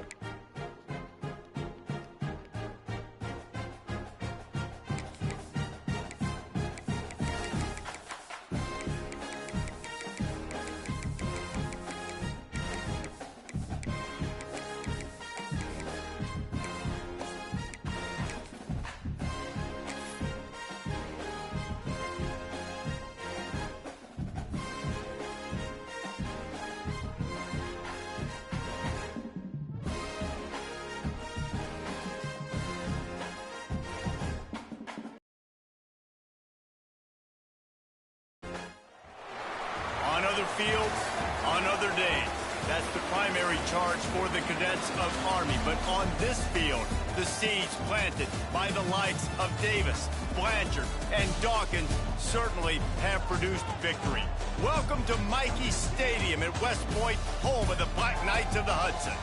On other fields, on other days, that's the primary charge for the cadets of Army. But on this field, the seeds planted by the likes of Davis, Blanchard, and Dawkins certainly have produced victory. Welcome to Michie Stadium at West Point, home of the Black Knights of the Hudson.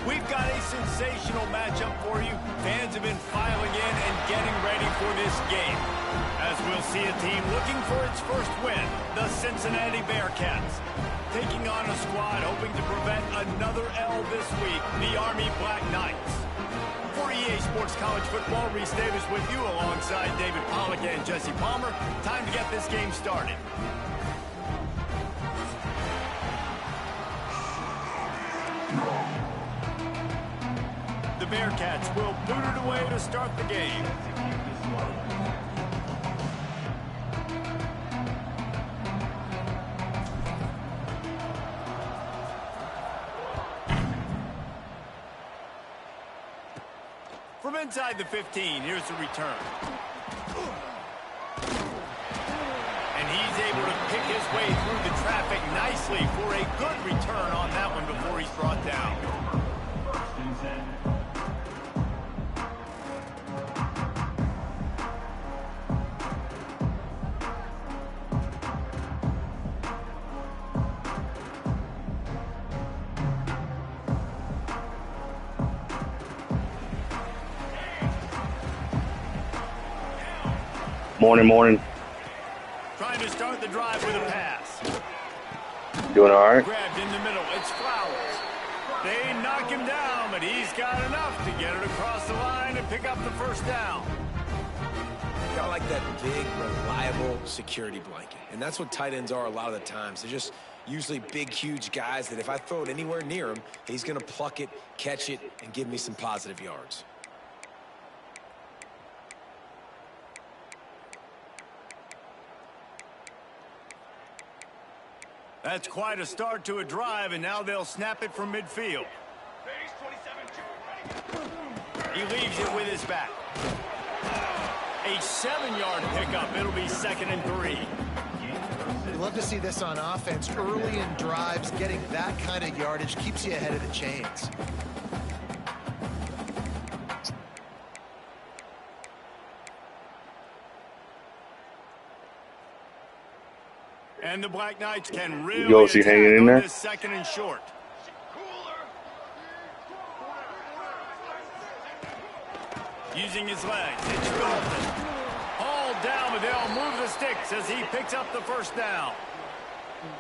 We've got a sensational matchup for you. Fans have been filing in and getting ready for this game, as we'll see a team looking for its first win, the Cincinnati Bearcats, taking on a squad hoping to prevent another L this week, the Army Black Knights. For EA Sports College Football, Reese Davis with you alongside David Pollack and Jesse Palmer. Time to get this game started. The Bearcats will boot it away to start the game. From inside the 15, here's the return. And he's able to pick his way through the traffic nicely for a good return on that one before he's brought down. Morning. Trying to start the drive with a pass. Doing all right? Grabbed in the middle. It's Flowers. They knock him down, but he's got enough to get it across the line and pick up the first down. Got like that big, reliable security blanket. And that's what tight ends are a lot of the times. They're just usually big, huge guys that if I throw it anywhere near him, he's going to pluck it, catch it, and give me some positive yards. That's quite a start to a drive, and now they'll snap it from midfield. He leaves it with his back. A 7-yard pickup. It'll be 2nd and 3. You'd love to see this on offense. Early in drives, getting that kind of yardage keeps you ahead of the chains. And the Black Knights can really Yoshi hanging in there. This 2nd and short. Using his legs, it's Dalton. All down, but they'll move the sticks as he picks up the first down.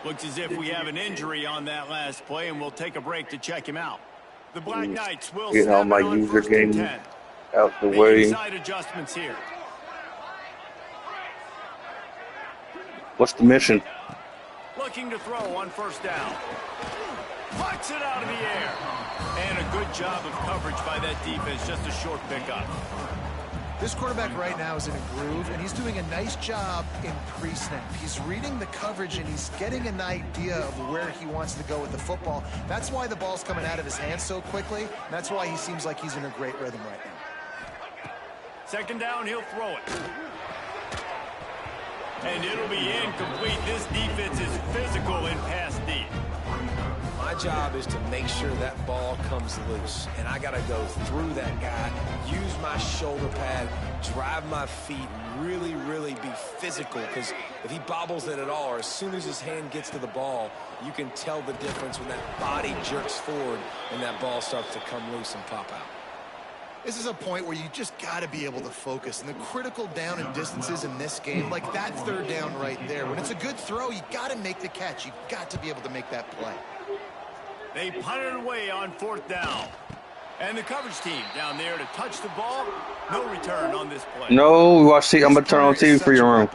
Looks as if we have an injury on that last play, and we'll take a break to check him out. The Black Knights will get all snap my it on user 1st and game 10. out the Making way. side adjustments here. What's the mission? Looking to throw on 1st down. Pucks it out of the air. And a good job of coverage by that defense. Just a short pickup. This quarterback right now is in a groove, and he's doing a nice job in pre-snap. He's reading the coverage, and he's getting an idea of where he wants to go with the football. That's why the ball's coming out of his hands so quickly, and that's why he seems like he's in a great rhythm right now. 2nd down, he'll throw it. And it'll be incomplete. This defense is physical in pass deep. My job is to make sure that ball comes loose. And I got to go through that guy, use my shoulder pad, drive my feet, really, really be physical. Because if he bobbles it at all, or as soon as his hand gets to the ball, you can tell the difference when that body jerks forward and that ball starts to come loose and pop out. This is a point where you just got to be able to focus. And the critical down and distances in this game, like that 3rd down right there, when it's a good throw, you got to make the catch. You got to be able to make that play. They punt it away on 4th down. And the coverage team down there to touch the ball. No return on this play. No, watch. I'm gonna turn on TV for your room.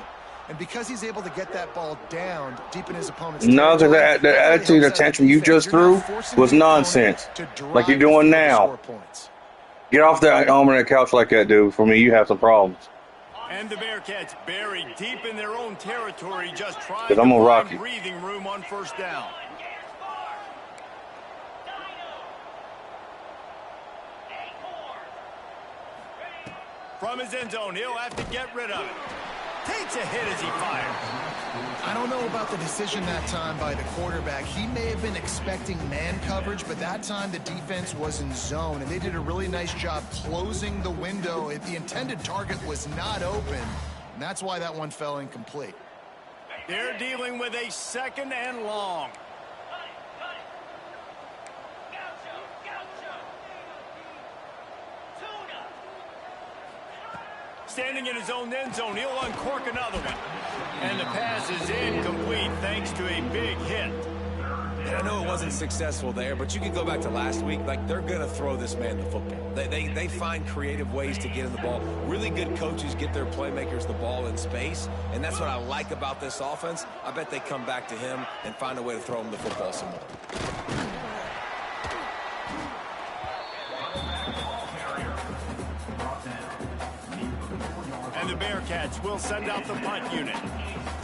And because he's able to get that ball down deep in his opponent's No, because the attitude of tantrum you just threw was nonsense. Like you're doing now. Get off that arm on that couch like that, dude. For me, you have some problems. And the Bearcats buried deep in their own territory, just trying to find breathing room on 1st down. From his end zone, he'll have to get rid of it. Takes a hit as he fires. I don't know about the decision that time by the quarterback. He may have been expecting man coverage, but that time the defense was in zone, and they did a really nice job closing the window. The intended target was not open, and that's why that one fell incomplete. They're dealing with a 2nd and long. Standing in his own end zone, he'll uncork another one. And the pass is incomplete thanks to a big hit. And I know it wasn't successful there, but you can go back to last week. Like, they're going to throw this man the football. They find creative ways to get in the ball. Really good coaches get their playmakers the ball in space, and that's what I like about this offense. I bet they come back to him and find a way to throw him the football some more. And the Bearcats will send out the punt unit.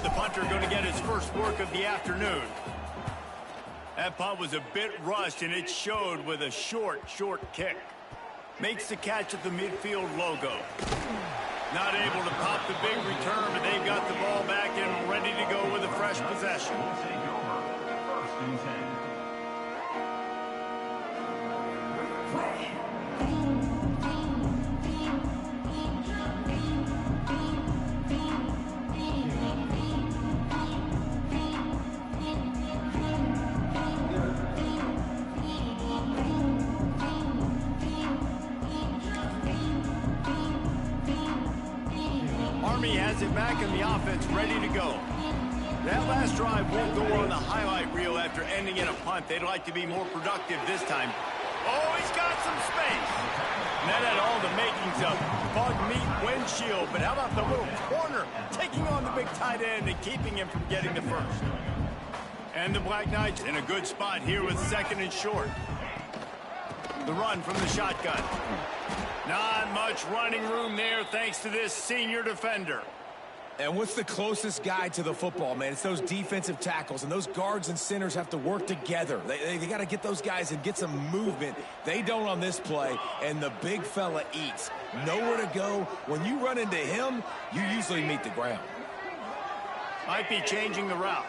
The punter going to get his first work of the afternoon. That punt was a bit rushed, and it showed with a short kick. Makes the catch at the midfield logo. Not able to pop the big return, but they've got the ball back and ready to go with a fresh possession. Army has it back in the offense, ready to go. That last drive won't go on the highlight reel after ending in a punt. They'd like to be more productive this time. Oh, he's got some space. And that had all the makings of bug meat windshield. But how about the little corner taking on the big tight end and keeping him from getting the first? And the Black Knights in a good spot here with 2nd and short. The run from the shotgun. Not much running room there thanks to this senior defender. And what's the closest guy to the football, man? It's those defensive tackles, and those guards and centers have to work together. They got to get those guys and get some movement. They don't on this play, and the big fella eats. Nowhere to go. When you run into him, you usually meet the ground. Might be changing the route.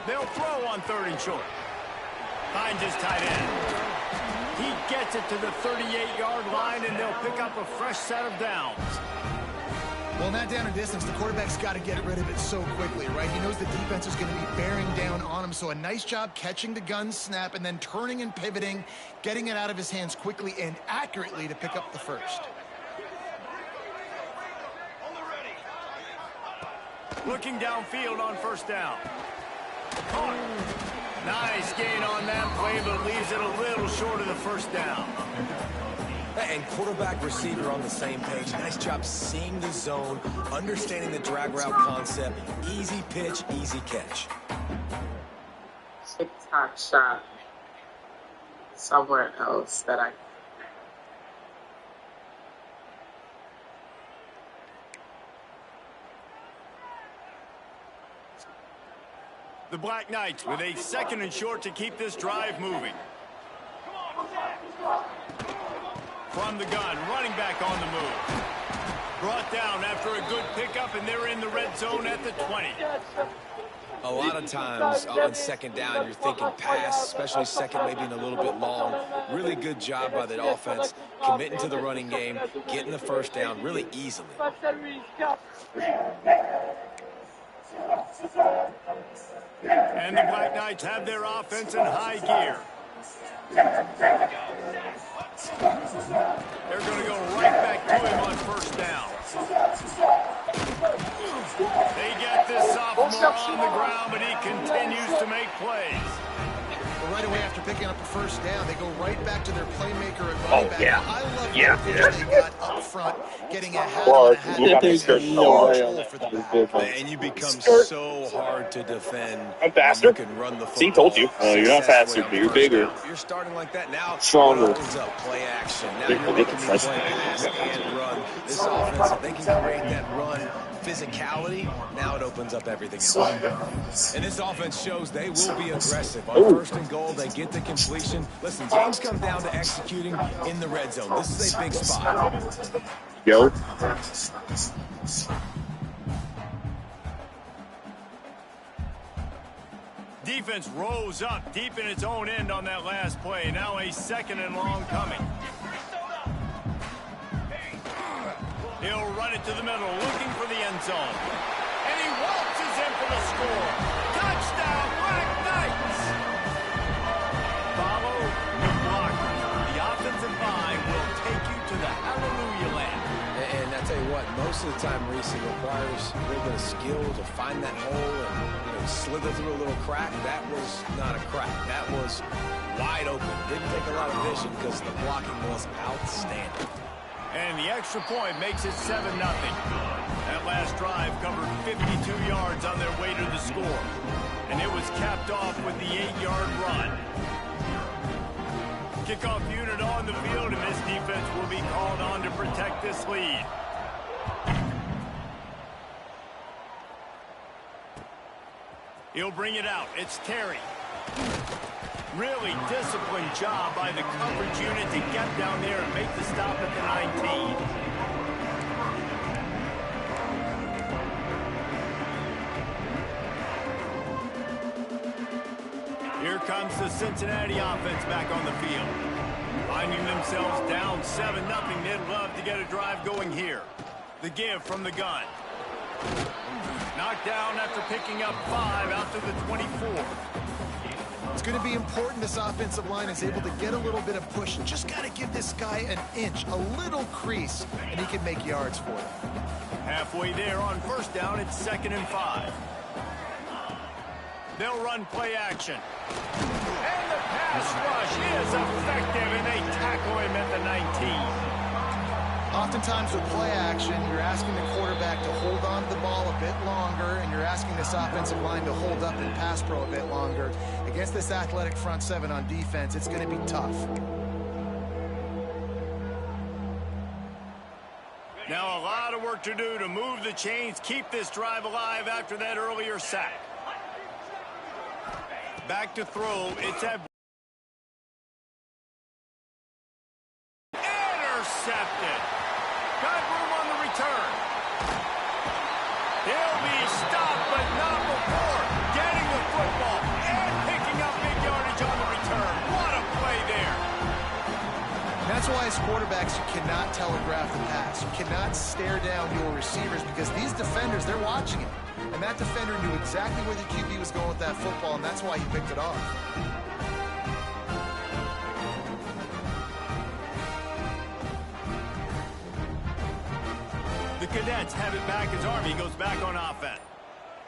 They'll throw on 3rd and short. Finds his tight end. He gets it to the 38-yard line, and they'll pick up a fresh set of downs. Well, in that down and distance, the quarterback's got to get rid of it so quickly, right? He knows the defense is going to be bearing down on him, so a nice job catching the gun snap and then turning and pivoting, getting it out of his hands quickly and accurately to pick up the first. Looking downfield on 1st down. Caught. Nice gain on that play, but leaves it a little short of the 1st down. And quarterback receiver on the same page. Nice job seeing the zone, understanding the drag route concept. Easy pitch, easy catch. TikTok shot somewhere else that I. The Black Knights with a 2nd and short to keep this drive moving. From the gun, running back on the move. Brought down after a good pickup, and they're in the red zone at the 20. A lot of times on 2nd down, you're thinking pass, especially 2nd, maybe a little bit long. Really good job by the offense, committing to the running game, getting the 1st down really easily. And the Black Knights have their offense in high gear. They're going to go right back to him on 1st down. They get this sophomore on the ground, but he continues to make plays. Well, right away after picking up a first down, they go right back to their playmaker at running back. Yeah. I love Yeah. the push they got up front, getting a hat Well, on a hat. you got Getting me scared. a No huge way hole on for the that. back. And you become Skirt. so hard to defend. I'm faster. You can run the football. See, told you. You're not faster, successfully but you're on bigger. first down. You're starting like that now. Stronger. It opens up play action. Now They- you're they making can me touch play it. pass and run. This offense, if they can create that run physicality, now it opens up everything else. And this offense shows they will be aggressive. On first and goal, they get the completion. Listen, games come down to executing in the red zone. This is a big spot. Yo. Defense rose up deep in its own end on that last play. Now a 2nd and long coming. He'll run it to the middle, looking for the end zone. And he waltzes in for the score. Touchdown, Black Knights! Follow the blockers. The offensive line will take you to the hallelujah land. And I tell you what, most of the time, Reese, it requires a little bit of skill to find that hole and slither through a little crack. That was not a crack. That was wide open. Didn't take a lot of vision because the blocking was outstanding. And the extra point makes it 7-0. That last drive covered 52 yards on their way to the score. And it was capped off with the 8-yard run. Kickoff unit on the field, and this defense will be called on to protect this lead. He'll bring it out. It's Terry. Really disciplined job by the coverage unit to get down there and make the stop at the 19. Here comes the Cincinnati offense back on the field. Finding themselves down 7-0, they'd love to get a drive going here. The give from the gun. Knocked down after picking up 5 out to the 24. It's going to be important this offensive line is able to get a little bit of push. Just got to give this guy an inch, a little crease, and he can make yards for it. Halfway there on first down, it's 2nd and 5. They'll run play action. And the pass rush is effective, and they tackle him at the 19. Oftentimes with play action, you're asking the quarterback to hold on to the ball a bit longer, and you're asking this offensive line to hold up in pass pro a bit longer. Against this athletic front seven on defense, it's going to be tough. Now a lot of work to do to move the chains, keep this drive alive after that earlier sack. Back to throw. It's at intercepted. Got room on the return. He'll be stopped, but not before getting the football and picking up big yardage on the return. What a play there. That's why as quarterbacks, you cannot telegraph the pass. You cannot stare down your receivers because these defenders, they're watching it. And that defender knew exactly where the QB was going with that football, and that's why he picked it off. The Cadets have it back as Army goes back on offense.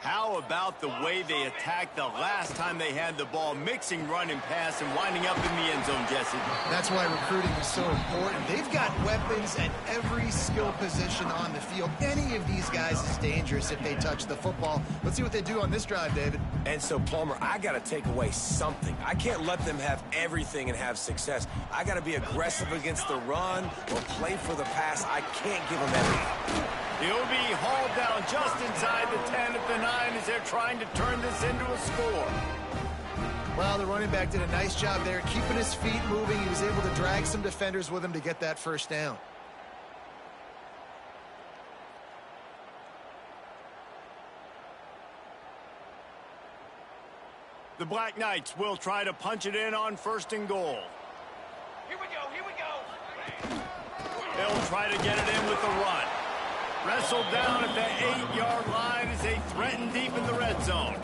How about the way they attacked the last time they had the ball, mixing run and pass and winding up in the end zone, Jesse? That's why recruiting is so important. They've got weapons at every skill position on the field. Any of these guys is dangerous if they touch the football. Let's see what they do on this drive, David. And so, Palmer, I got to take away something. I can't let them have everything and have success. I got to be aggressive against the run or play for the pass. I can't give them everything. He'll be hauled down just inside the 10 at the 9 as they're trying to turn this into a score. Well, the running back did a nice job there, keeping his feet moving. He was able to drag some defenders with him to get that first down. The Black Knights will try to punch it in on 1st and goal. Here we go, here we go. They'll try to get it in with the run. Wrestled down at the 8-yard line as they threaten deep in the red zone.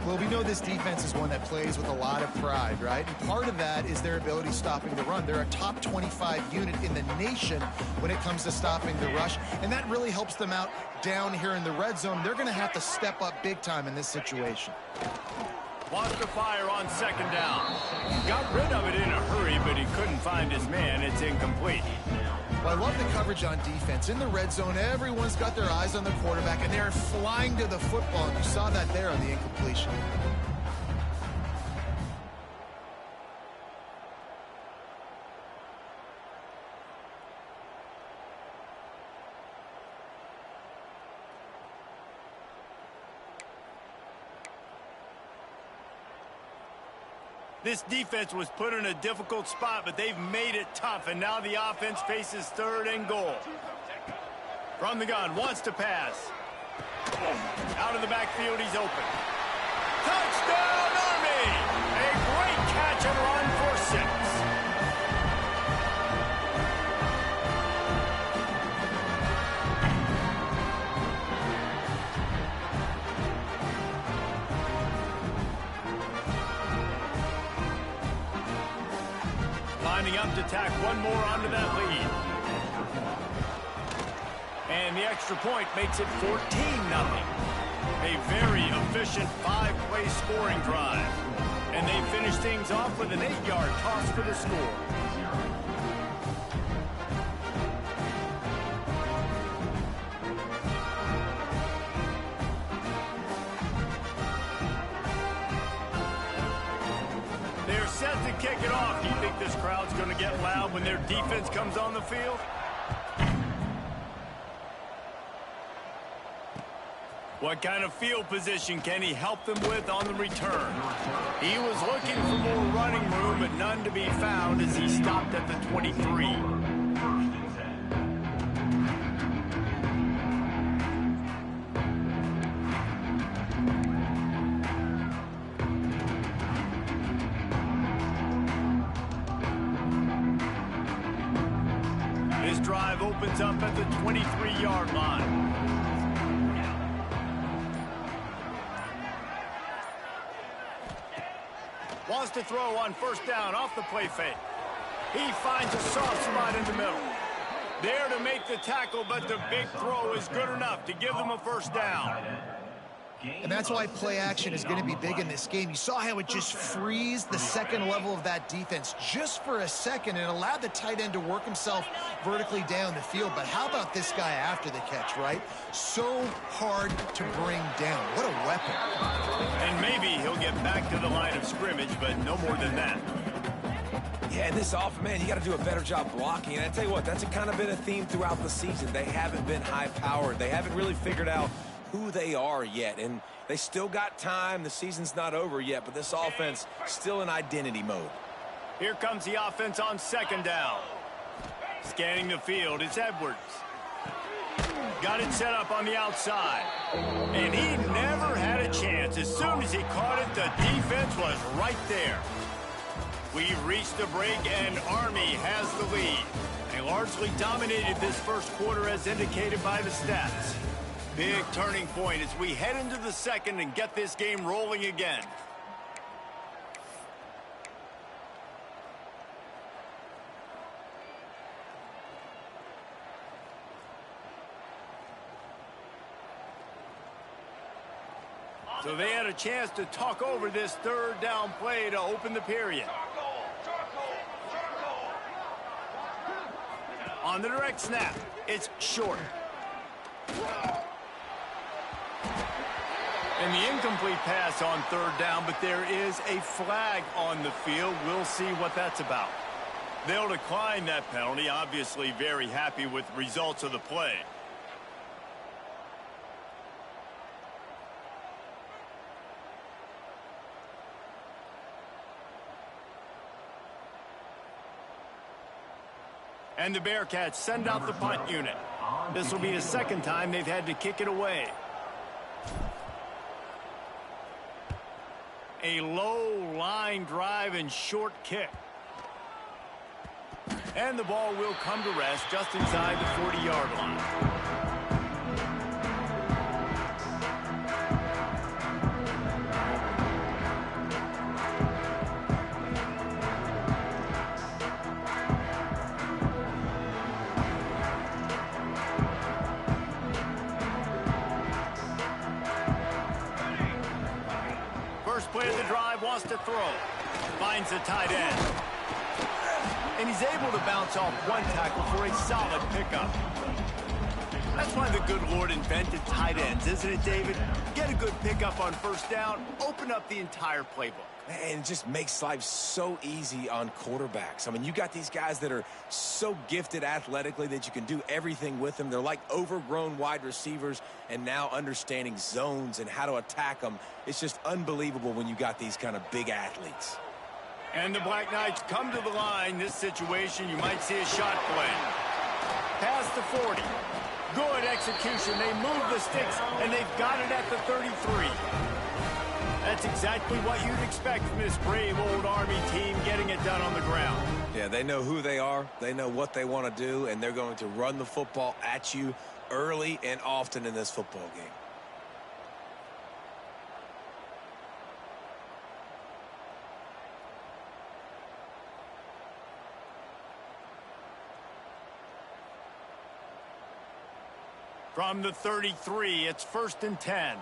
Well, we know this defense is one that plays with a lot of pride, right? And part of that is their ability stopping the run. They're a top 25 unit in the nation when it comes to stopping the rush, and that really helps them out down here in the red zone. They're going to have to step up big time in this situation. Wants to fire on second down. Got rid of it in a hurry, but he couldn't find his man. It's incomplete. Well, I love the coverage on defense. In the red zone, everyone's got their eyes on the quarterback, and they're flying to the football, and you saw that there on the incompletion. This defense was put in a difficult spot, but they've made it tough, and now the offense faces third and goal. From the gun, wants to pass. Out of the backfield, he's open. Touchdown, Army! A great catch and run for 6. Lining up to tack one more onto that lead. And the extra point makes it 14-0. A very efficient 5-play scoring drive. And they finish things off with an 8-yard toss for the score. They're set to kick it off. Do you think this crowd's going to get loud when their defense comes on the field? What kind of field position can he help them with on the return? He was looking for more running room, but none to be found as he stopped at the 23. This drive opens up at the 23-yard line. Wants to throw on first down off the play fake. He finds a soft spot in the middle. There to make the tackle, but the big throw is good enough to give them a first down. And that's why play action is going to be big in this game. You saw how it just freezed the second level of that defense just for a second and allowed the tight end to work himself vertically down the field. But how about this guy after the catch, right? So hard to bring down. What a weapon. And maybe he'll get back to the line of scrimmage, but no more than that. Yeah, and this offense, man, you got to do a better job blocking. And I tell you what, that's kind of been a theme throughout the season. They haven't been high-powered. They haven't really figured out who they are yet, and they still got time. The season's not over yet, but this offense still in identity mode. Here comes the offense on second down. Scanning the field, it's Edwards. Got it set up on the outside. And he never had a chance. As soon as he caught it, the defense was right there. We've reached the break, and Army has the lead. They largely dominated this first quarter as indicated by the stats. Big turning point as we head into the second and get this game rolling again. So they had a chance to talk over this third down play to open the period. On the direct snap, it's short. And the incomplete pass on third down, but there is a flag on the field. We'll see what that's about. They'll decline that penalty, obviously very happy with the results of the play. And the Bearcats send out the punt unit. This will be the second time they've had to kick it away. A low line drive and short kick. And the ball will come to rest just inside the 40-yard line. way of the drive, wants to throw. Finds the tight end. And he's able to bounce off one tackle for a solid pickup. That's why the good Lord invented tight ends, isn't it, David? Get a good pickup on first down, open up the entire playbook. And it just makes life so easy on quarterbacks. I mean, you got these guys that are so gifted athletically that you can do everything with them. They're like overgrown wide receivers, and now understanding zones and how to attack them. It's just unbelievable when you got these kind of big athletes. And the Black Knights come to the line. This situation, you might see a shot play. Past the 40. Good execution. They move the sticks, and they've got it at the 33. That's exactly what you'd expect from this brave old Army team getting it done on the ground. Yeah, they know who they are. They know what they want to do, and they're going to run the football at you early and often in this football game. From the 33, it's 1st and 10.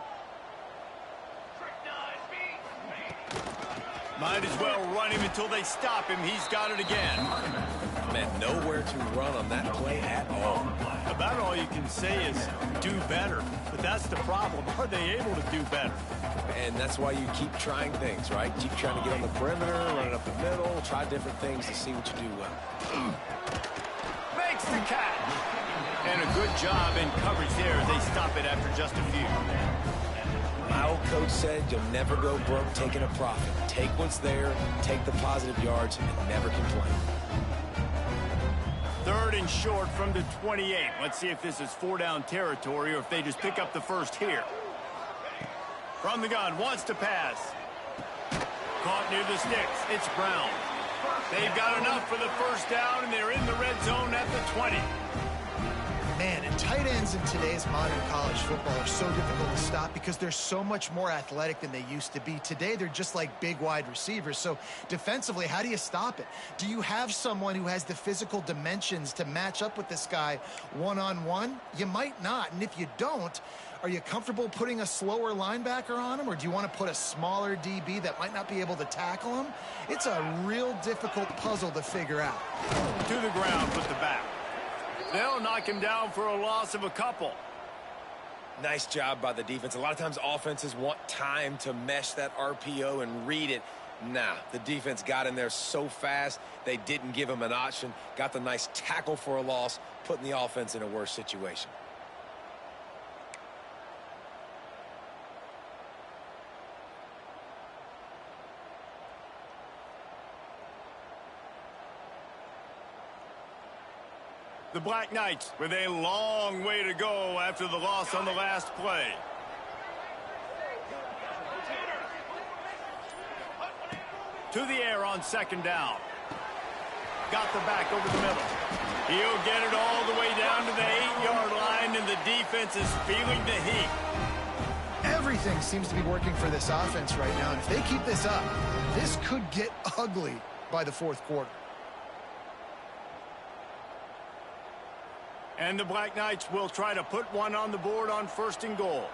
Might as well run him until they stop him. He's got it again. Man, nowhere to run on that play at all. About all you can say is do better. But that's the problem. Are they able to do better? And that's why you keep trying things, right? Keep trying to get on the perimeter, run it up the middle, try different things to see what you do well. Makes the catch. And a good job in coverage there. They stop it after just a few. My old coach said you'll never go broke taking a profit. Take what's there, take the positive yards, and never complain. 3rd and short from the 28. Let's see if this is 4-down territory or if they just pick up the first here. From the gun, wants to pass. Caught near the sticks. It's Brown. They've got enough for the first down, and they're in the red zone at the 20. Man, and tight ends in today's modern college football are so difficult to stop because they're so much more athletic than they used to be. Today, they're just like big wide receivers. So defensively, how do you stop it? Do you have someone who has the physical dimensions to match up with this guy one-on-one? You might not. And if you don't, are you comfortable putting a slower linebacker on him, or do you want to put a smaller DB that might not be able to tackle him? It's a real difficult puzzle to figure out. To the ground with the back. They'll knock him down for a loss of a couple. Nice job by the defense. A lot of times offenses want time to mesh that RPO and read it. Nah, the defense got in there so fast, they didn't give him an option. Got the nice tackle for a loss, putting the offense in a worse situation. The Black Knights with a long way to go after the loss on the last play. To the air on 2nd down. Got the back over the middle. He'll get it all the way down to the 8-yard line, and the defense is feeling the heat. Everything seems to be working for this offense right now, and if they keep this up, this could get ugly by the 4th quarter. And the Black Knights will try to put one on the board on 1st and goal.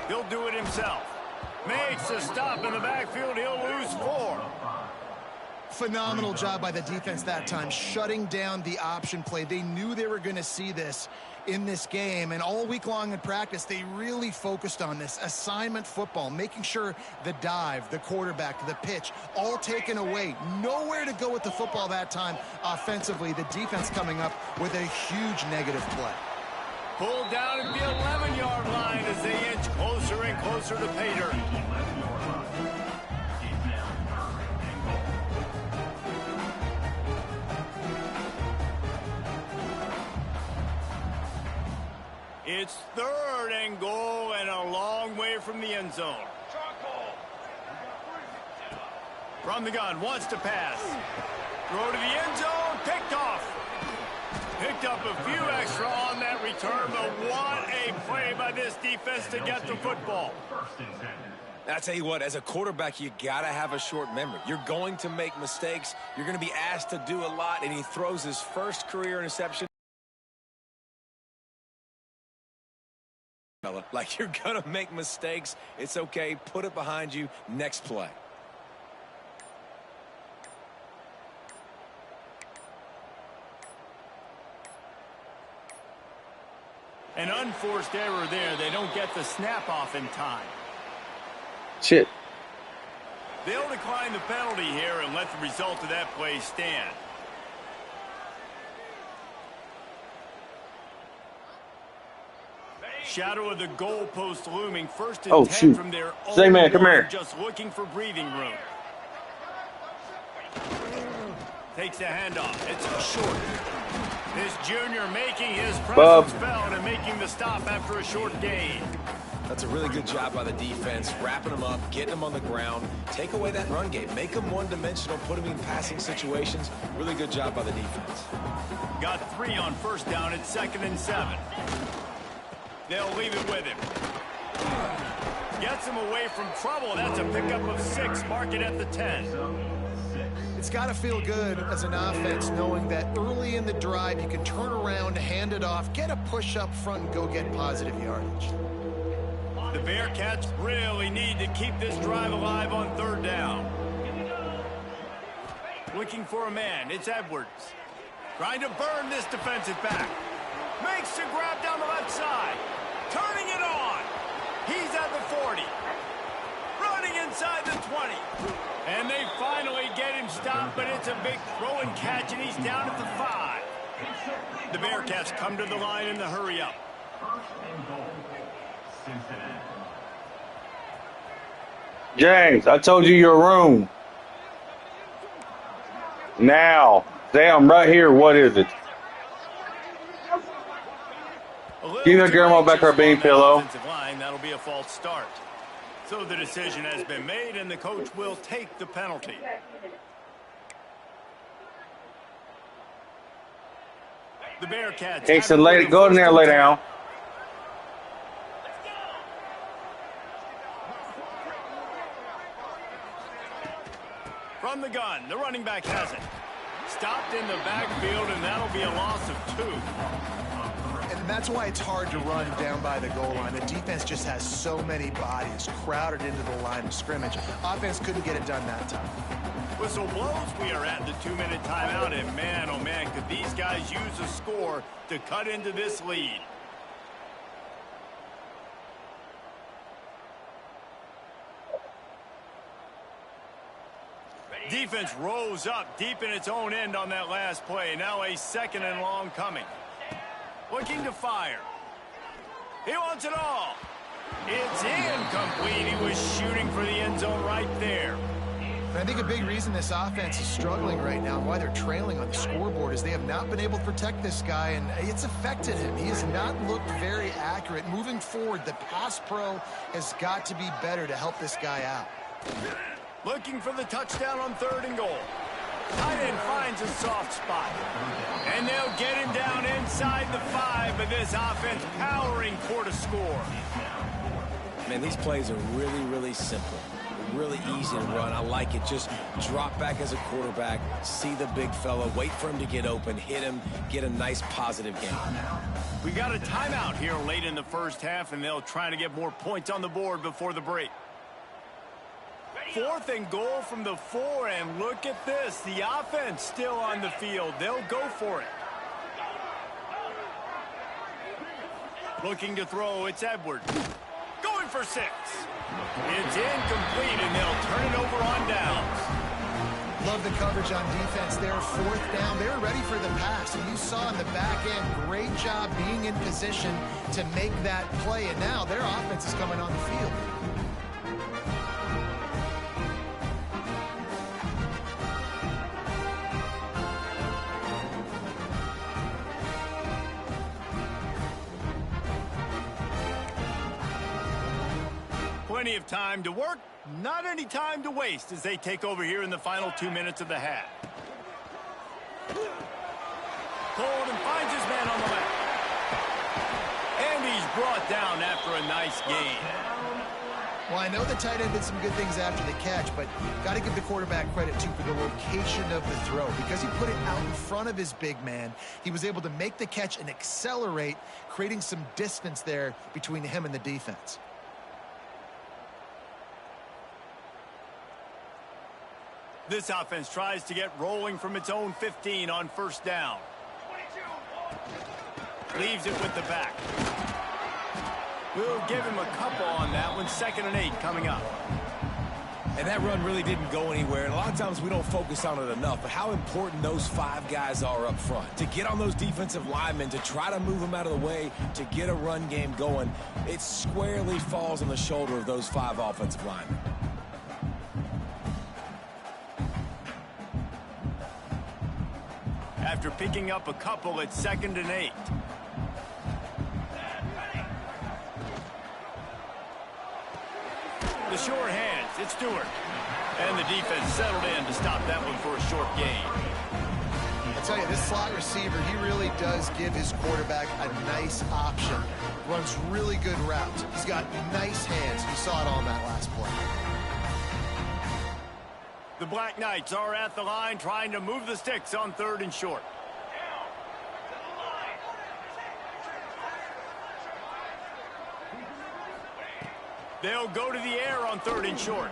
He'll do it himself. Makes a stop in the backfield. He'll lose 4. Phenomenal job by the defense that time, shutting down the option play. They knew they were going to see this in this game, and all week long in practice, they really focused on this assignment football, making sure the dive, the quarterback, the pitch, all taken away. Nowhere to go with the football that time offensively. The defense coming up with a huge negative play. Pulled down at the 11-yard line as they inch closer and closer to pay dirt. It's 3rd and goal and a long way from the end zone. From the gun, wants to pass. Throw to the end zone, picked off. Picked up a few extra on that return, but what a play by this defense to get the football. I tell you what, as a quarterback, you got to have a short memory. You're going to make mistakes. You're going to be asked to do a lot, and he throws his first career interception. fella. Like, you're going to make mistakes. It's okay. Put it behind you. Next play. An unforced error there. They don't get the snap off in time. Shit. They'll decline the penalty here and let the result of that play stand. Shadow of the goalpost looming. First and 10 from their own Say, man, come here. Just looking for breathing room. Takes the handoff. It's short. This junior making his presence felt and making the stop after a short gain. That's a really good job by the defense, wrapping them up, getting them on the ground, take away that run game, make them one-dimensional, put them in passing situations. Really good job by the defense. Got 3 on first down. It's 2nd and 7. They'll leave it with him. Gets him away from trouble. That's a pickup of 6. Mark it at the 10. It's got to feel good as an offense knowing that early in the drive you can turn around, hand it off, get a push up front, and go get positive yardage. The Bearcats really need to keep this drive alive on 3rd down. Looking for a man. It's Edwards. Trying to burn this defensive back. Makes the grab down the left side. Turning it on. He's at the 40. Running inside the 20. And they finally get him stopped, but it's a big throw and catch, and he's down at the 5. The Bearcats come to the line in the hurry up. James, I told you your room. Now, damn, right here. What is it? Give your grandma back her bean pillow. That'll be a false start. So the decision has been made, and the coach will take the penalty. The Bearcats. Kingston, go in there, lay down. From the gun, the running back has it. Stopped in the backfield, and that'll be a loss of 2. And that's why it's hard to run down by the goal line. The defense just has so many bodies crowded into the line of scrimmage. Offense couldn't get it done that time. Whistle blows. We are at the 2-minute timeout, and man, oh man, could these guys use a score to cut into this lead. Defense rose up deep in its own end on that last play. Now a 2nd and long coming. Looking to fire. He wants it all. It's incomplete. He was shooting for the end zone right there. And I think a big reason this offense is struggling right now and why they're trailing on the scoreboard is they have not been able to protect this guy, and it's affected him. He has not looked very accurate. Moving forward, the pass pro has got to be better to help this guy out. Looking for the touchdown on 3rd and goal. Tight end finds a soft spot. And they'll get him down inside the 5, but this offense powering for to score. Man, these plays are really, really simple. Really easy to run. I like it. Just drop back as a quarterback, see the big fella, wait for him to get open, hit him, get a nice positive game. We got a timeout here late in the first half, and they'll try to get more points on the board before the break. 4th and goal from the 4, and look at this. The offense still on the field. They'll go for it. Looking to throw, it's Edwards. Going for 6. It's incomplete, and they'll turn it over on downs. Love the coverage on defense there. 4th down. They were ready for the pass, and you saw in the back end, great job being in position to make that play, and now their offense is coming on the field. Plenty of time to work, not any time to waste as they take over here in the final 2 minutes of the half. Colden finds his man on the left. And he's brought down after a nice gain. Well, I know the tight end did some good things after the catch, but got to give the quarterback credit, too, for the location of the throw. Because he put it out in front of his big man, he was able to make the catch and accelerate, creating some distance there between him and the defense. This offense tries to get rolling from its own 15 on first down. Leaves it with the back. We'll give him a couple on that one. 2nd and 8 coming up. And that run really didn't go anywhere. And a lot of times we don't focus on it enough, but how important those 5 guys are up front. To get on those defensive linemen, to try to move them out of the way, to get a run game going, it squarely falls on the shoulder of those 5 offensive linemen. After picking up a couple, it's 2nd and 8. The short hands, it's Stewart. And the defense settled in to stop that one for a short gain. I tell you, this slot receiver, he really does give his quarterback a nice option. Runs really good routes. He's got nice hands. You saw it on that last play. The Black Knights are at the line trying to move the sticks on 3rd and short. They'll go to the air on 3rd and short.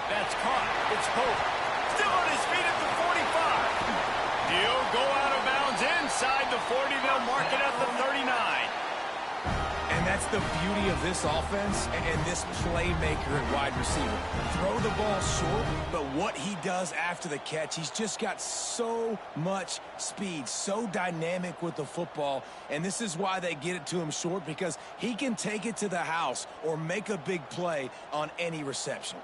That's caught. It's Pope. Still on his feet at the 45. He'll go out of bounds inside the 40. They'll mark it at the 39. And that's the beauty of this offense and this playmaker at wide receiver. Throw the ball short, but what he does after the catch, he's just got so much speed, so dynamic with the football, and this is why they get it to him short, because he can take it to the house or make a big play on any reception.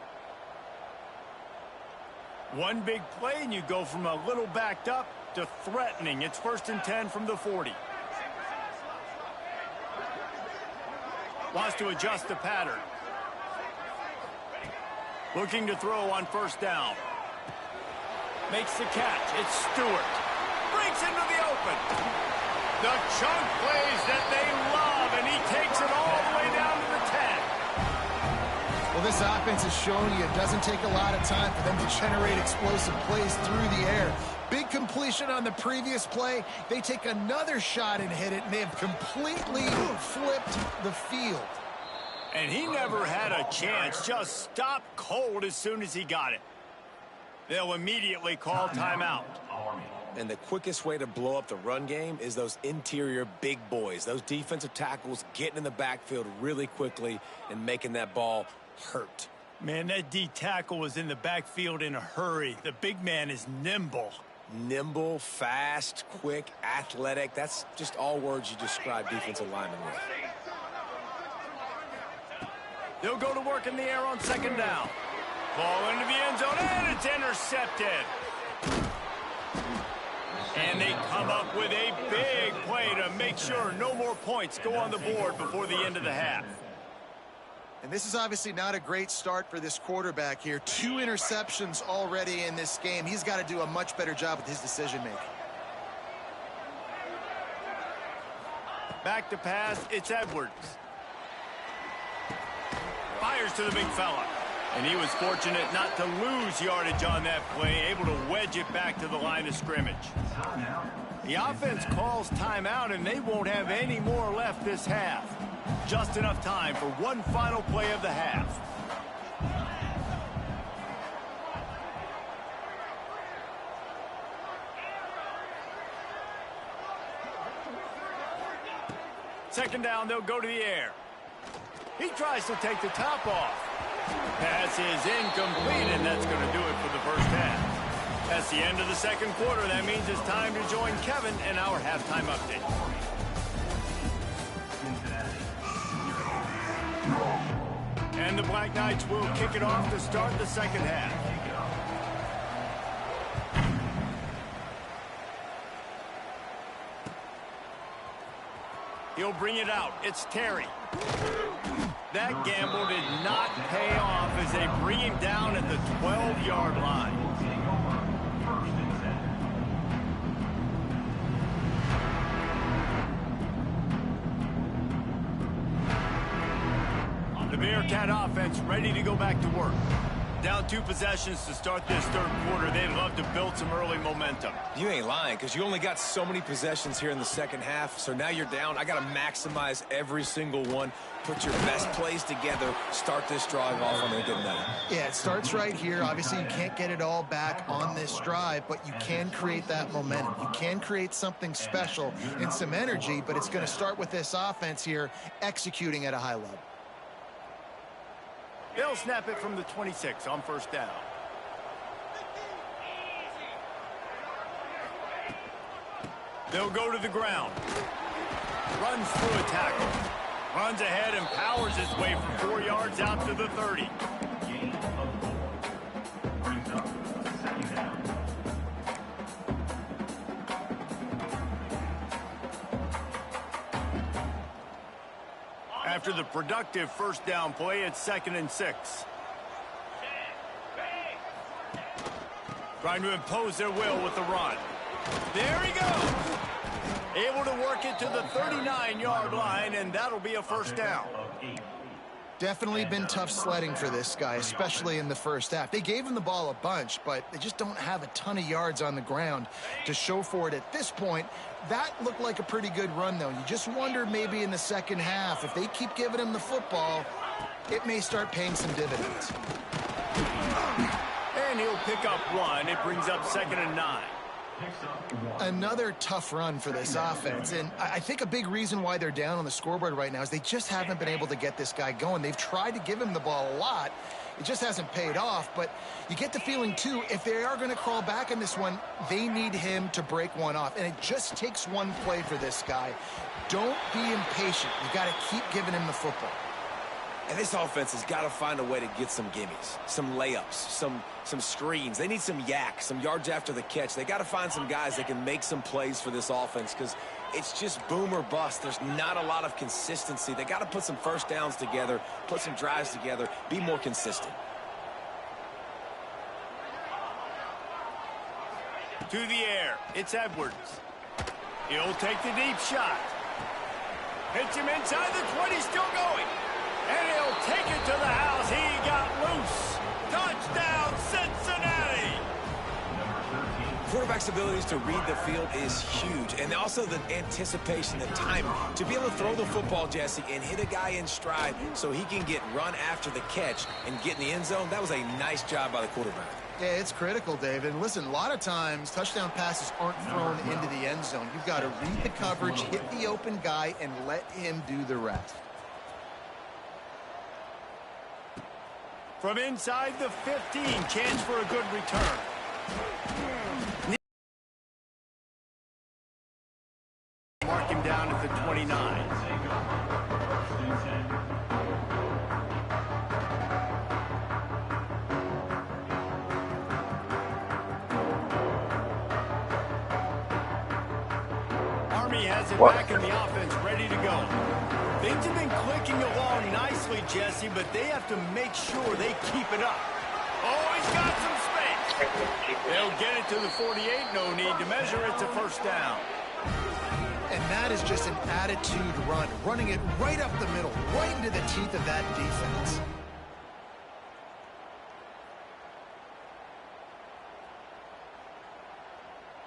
One big play, and you go from a little backed up to threatening. It's 1st and 10 from the 40. Wants to adjust the pattern. Looking to throw on 1st down. Makes the catch. It's Stewart. Breaks into the open. The chunk plays that they love, and he takes it all the way down to the 10. Well, this offense has shown you it doesn't take a lot of time for them to generate explosive plays through the air. Big completion on the previous play. They take another shot and hit it, and they have completely flipped the field. And he never had a chance. Just stopped cold as soon as he got it. They'll immediately call timeout. And the quickest way to blow up the run game is those interior big boys, those defensive tackles getting in the backfield really quickly and making that ball hurt. Man, that D tackle was in the backfield in a hurry. The big man is nimble. Nimble, fast, quick, athletic. That's just all words you describe defensive linemen with. They'll go to work in the air on 2nd down. Ball into the end zone, and it's intercepted. And they come up with a big play to make sure no more points go on the board before the end of the half. And this is obviously not a great start for this quarterback here. 2 interceptions already in this game. He's got to do a much better job with his decision-making. Back to pass, it's Edwards. Fires to the big fella. And he was fortunate not to lose yardage on that play, able to wedge it back to the line of scrimmage. The offense calls timeout, and they won't have any more left this half. Just enough time for one final play of the half. Second down, they'll go to the air. He tries to take the top off. Pass is incomplete, and that's going to do it for the first half. That's the end of the second quarter. That means it's time to join Kevin in our halftime update. And the Black Knights will kick it off to start the second half. He'll bring it out. It's Terry. That gamble did not pay off as they bring him down at the 12-yard line. The Bearcat offense ready to go back to work. Down 2 possessions to start this third quarter. They'd love to build some early momentum. You ain't lying, because you only got so many possessions here in the second half, so now you're down. I got to maximize every single one. Put your best plays together. Start this drive off on a good night. Yeah, it starts right here. Obviously, you can't get it all back on this drive, but you can create that momentum. You can create something special and some energy, but it's going to start with this offense here executing at a high level. They'll snap it from the 26 on first down. They'll go to the ground. Runs through a tackle. Runs ahead and powers his way for 4 yards out to the 30. Gain of 4. Brings up 2nd down. After the productive first down play, it's 2nd and 6. Trying to impose their will with the run. There he goes. Able to work it to the 39-yard line, and that'll be a first down. Definitely been tough sledding for this guy, especially in the first half. They gave him the ball a bunch, but they just don't have a ton of yards on the ground to show for it at this point. That looked like a pretty good run, though. You just wonder maybe in the second half, if they keep giving him the football, it may start paying some dividends. And he'll pick up 1. It brings up 2nd and 9. Another tough run for this offense, and I think a big reason why they're down on the scoreboard right now is they just haven't been able to get this guy going. They've tried to give him the ball a lot. It just hasn't paid off, but you get the feeling, too, if they are going to crawl back in this one, they need him to break one off, and it just takes one play for this guy. Don't be impatient. You got to keep giving him the football. And this offense has got to find a way to get some gimmies, some layups, some screens. They need some yak, some yards after the catch. They got to find some guys that can make some plays for this offense because it's just boom or bust. There's not a lot of consistency. They got to put some first downs together, put some drives together, be more consistent. To the air, it's Edwards. He'll take the deep shot. Hits him inside the 20, still going. And he'll take it to the house. He got loose. Touchdown, Cincinnati. Quarterback's abilities to read the field is huge. And also the anticipation, the timing. To be able to throw the football, Jesse, and hit a guy in stride so he can get run after the catch and get in the end zone, that was a nice job by the quarterback. Yeah, it's critical, David. And listen, a lot of times touchdown passes aren't thrown into the end zone. You've got to read the coverage, hit the open guy, and let him do the rest. From inside the 15, chance for a good return. Mark him down at the 29. Army has it back in the offense, ready to go. Things have been clicking along nicely, Jesse, but they have to make sure they keep it up. Oh, he's got some space. They'll get it to the 48. No need to measure. It's a first down. And that is just an attitude run, running it right up the middle, right into the teeth of that defense.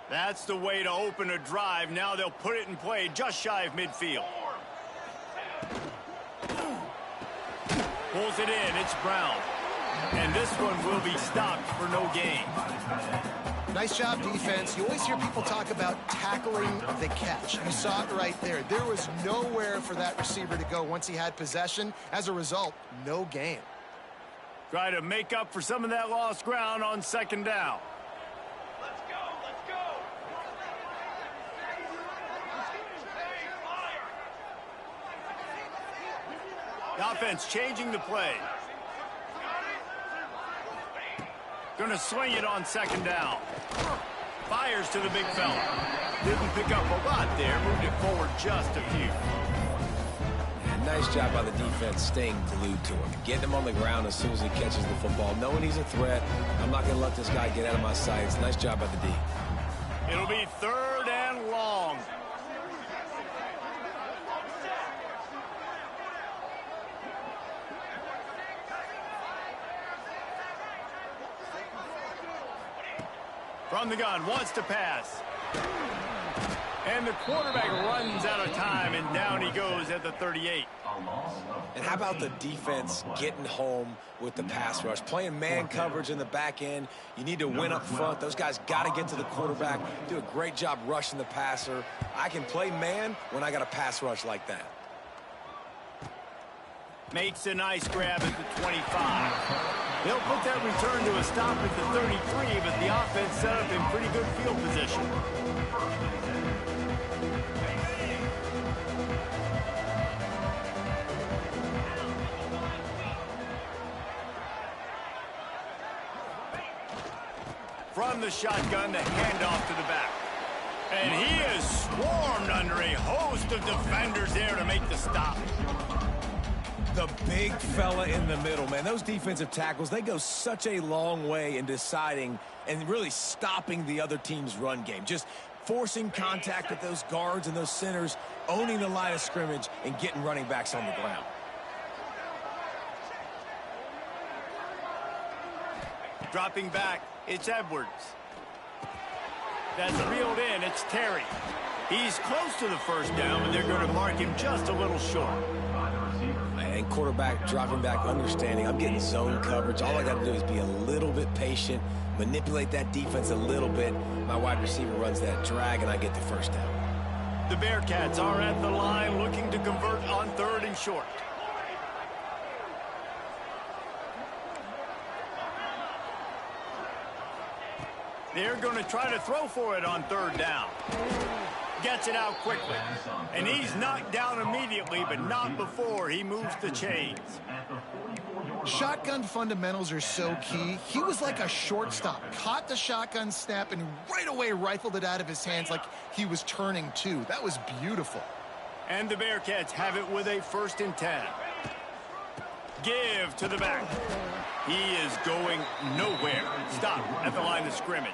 That's the way to open a drive. Now they'll put it in play just shy of midfield. Pulls it in. It's Brown. And this one will be stopped for no gain. Nice job, defense. You always hear people talk about tackling the catch. You saw it right there. There was nowhere for that receiver to go once he had possession. As a result, no gain. Try to make up for some of that lost ground on second down. Let's go, let's go. The offense changing the play. Gonna swing it on second down. Fires to the big fella. Didn't pick up a lot there. Moved it forward just a few. And nice job by the defense staying glued to him. Getting him on the ground as soon as he catches the football. Knowing he's a threat. I'm not going to let this guy get out of my sights. Nice job by the D. It'll be third and long. From the gun, wants to pass. And the quarterback runs out of time, and down he goes at the 38. And how about the defense getting home with the pass rush? Playing man coverage in the back end. You need to win up front. Those guys got to get to the quarterback, do a great job rushing the passer. I can play man when I got a pass rush like that. Makes a nice grab at the 25. They'll put that return to a stop at the 33, but the offense set up in pretty good field position. From the shotgun, the handoff to the back. And he is swarmed under a host of defenders there to make the stop. The big fella in the middle, man. Those defensive tackles, they go such a long way in deciding and really stopping the other team's run game. Just forcing contact with those guards and those centers, owning the line of scrimmage, and getting running backs on the ground. Dropping back, it's Edwards. That's reeled in, it's Terry. He's close to the first down, but they're going to mark him just a little short. And quarterback dropping back, understanding I'm getting zone coverage. All I got to do is be a little bit patient, manipulate that defense a little bit. My wide receiver runs that drag, and I get the first down. The Bearcats are at the line looking to convert on 3rd and short. They're going to try to throw for it on 3rd down. Gets it out quickly. And he's knocked down immediately, but not before he moves the chains. Shotgun fundamentals are so key. He was like a shortstop. Caught the shotgun snap and right away rifled it out of his hands like he was turning too. That was beautiful. And the Bearcats have it with a 1st and 10. Give to the back. He is going nowhere. Stop at the line of scrimmage.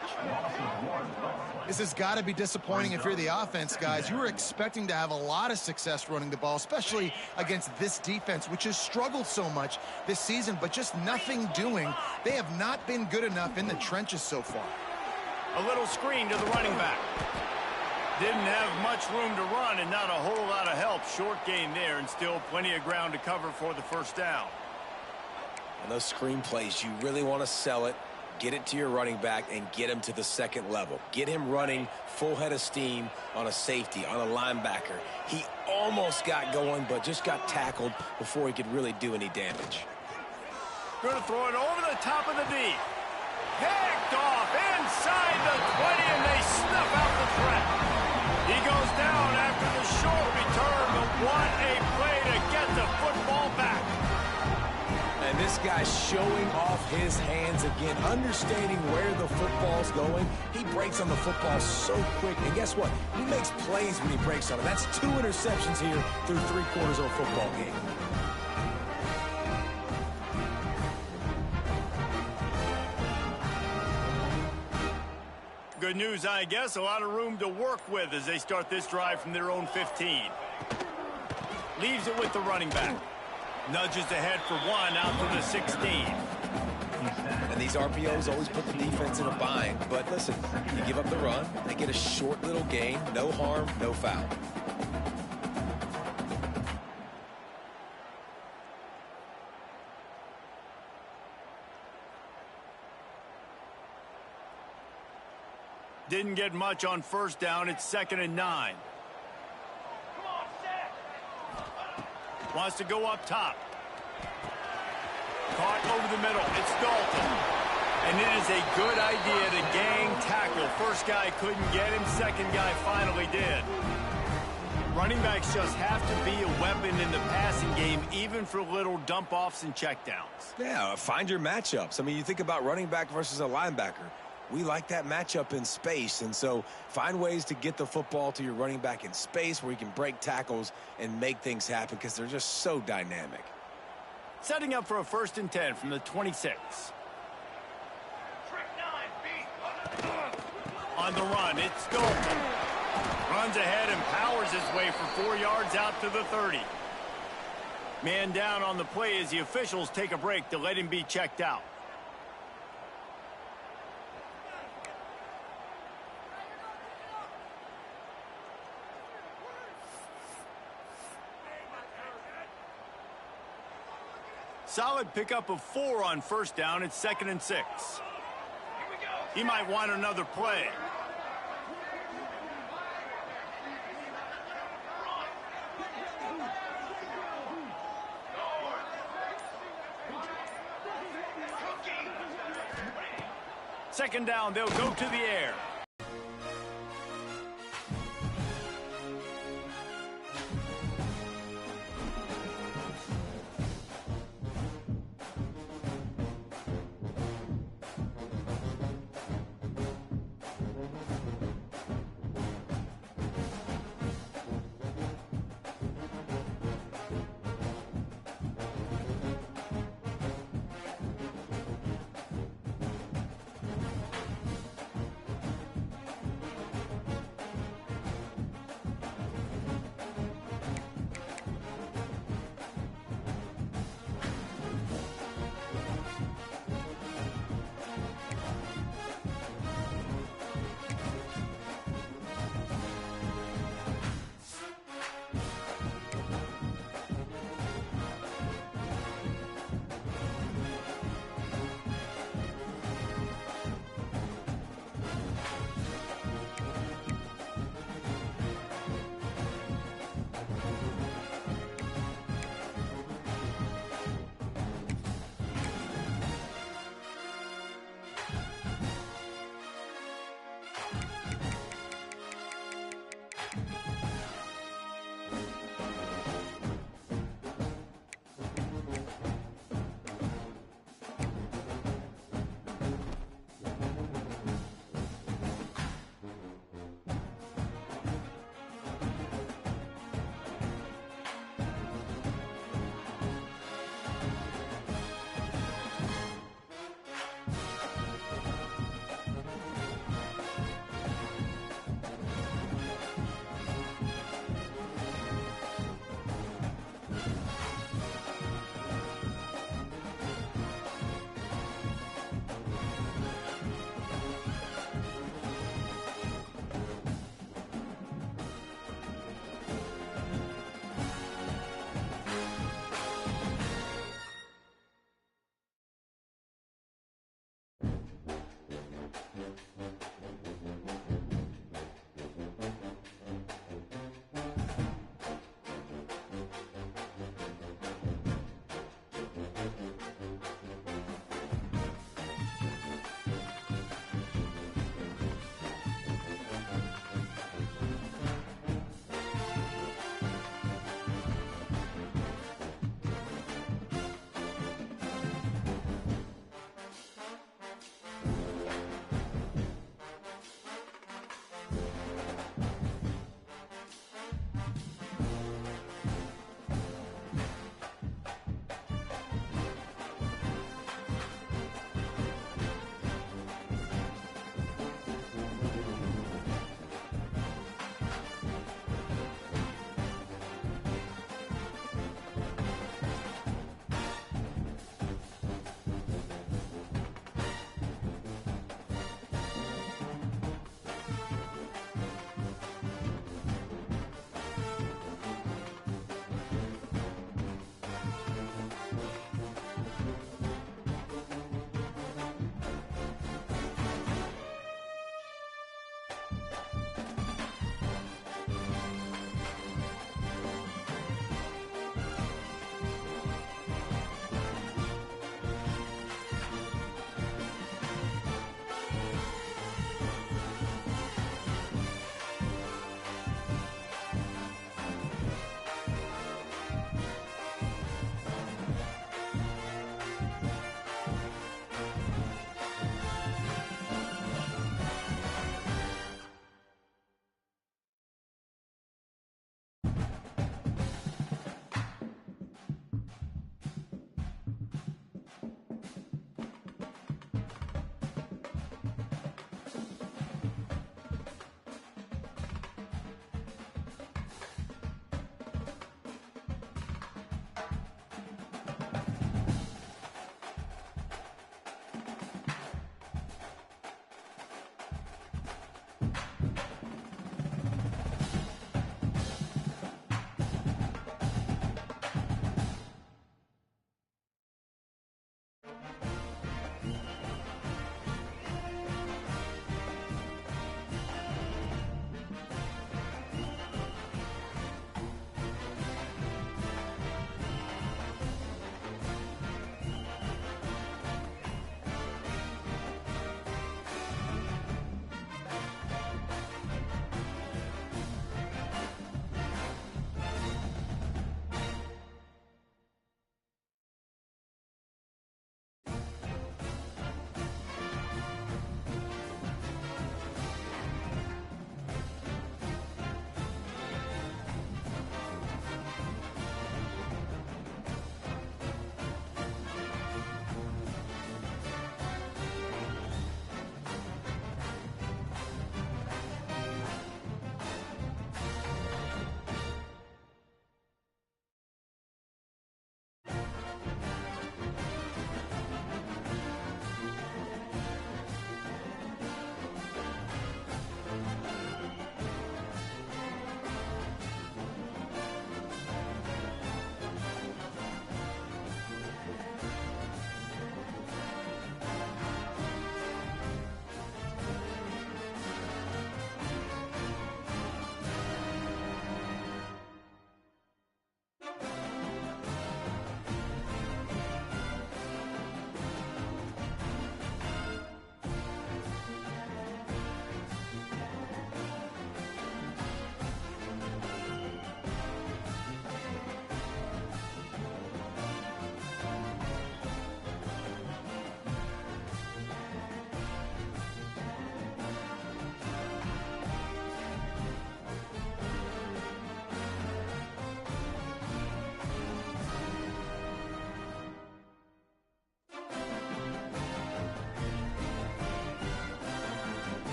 This has got to be disappointing if you're the offense, guys. You were expecting to have a lot of success running the ball, especially against this defense, which has struggled so much this season, but just nothing doing. They have not been good enough in the trenches so far. A little screen to the running back. Didn't have much room to run and not a whole lot of help. Short gain there and still plenty of ground to cover for the 1st down. On those screen plays, you really want to sell it, get it to your running back, and get him to the 2nd level. Get him running full head of steam on a safety, on a linebacker. He almost got going, but just got tackled before he could really do any damage. Going to throw it over the top of the D. Picked off inside the 20, and they snuff out the threat. He goes down after the short return, but what a play to get the football back. And this guy's showing off his hands again, understanding where the football's going. He breaks on the football so quick, and guess what? He makes plays when he breaks on it. That's 2 interceptions here through 3/4 of a football game. Good news, I guess. A lot of room to work with as they start this drive from their own 15. Leaves it with the running back. Nudges ahead for 1 out to the 16. And these RPOs always put the defense in a bind. But listen, you give up the run, they get a short little gain. No harm, no foul. Didn't get much on 1st down. It's 2nd and 9. Wants to go up top. Caught over the middle. It's Dalton. And it is a good idea to gang tackle. First guy couldn't get him. 2nd guy finally did. Running backs just have to be a weapon in the passing game, even for little dump-offs and checkdowns. Yeah, find your matchups. I mean, you think about running back versus a linebacker. We like that matchup in space, and so find ways to get the football to your running back in space where you can break tackles and make things happen because they're just so dynamic. Setting up for a 1st and 10 from the 26. On the run, it's Dalton. Runs ahead and powers his way for 4 yards out to the 30. Man down on the play as the officials take a break to let him be checked out. Solid pickup of 4 on first down. It's 2nd and 6. He might want another play. Second down, they'll go to the air.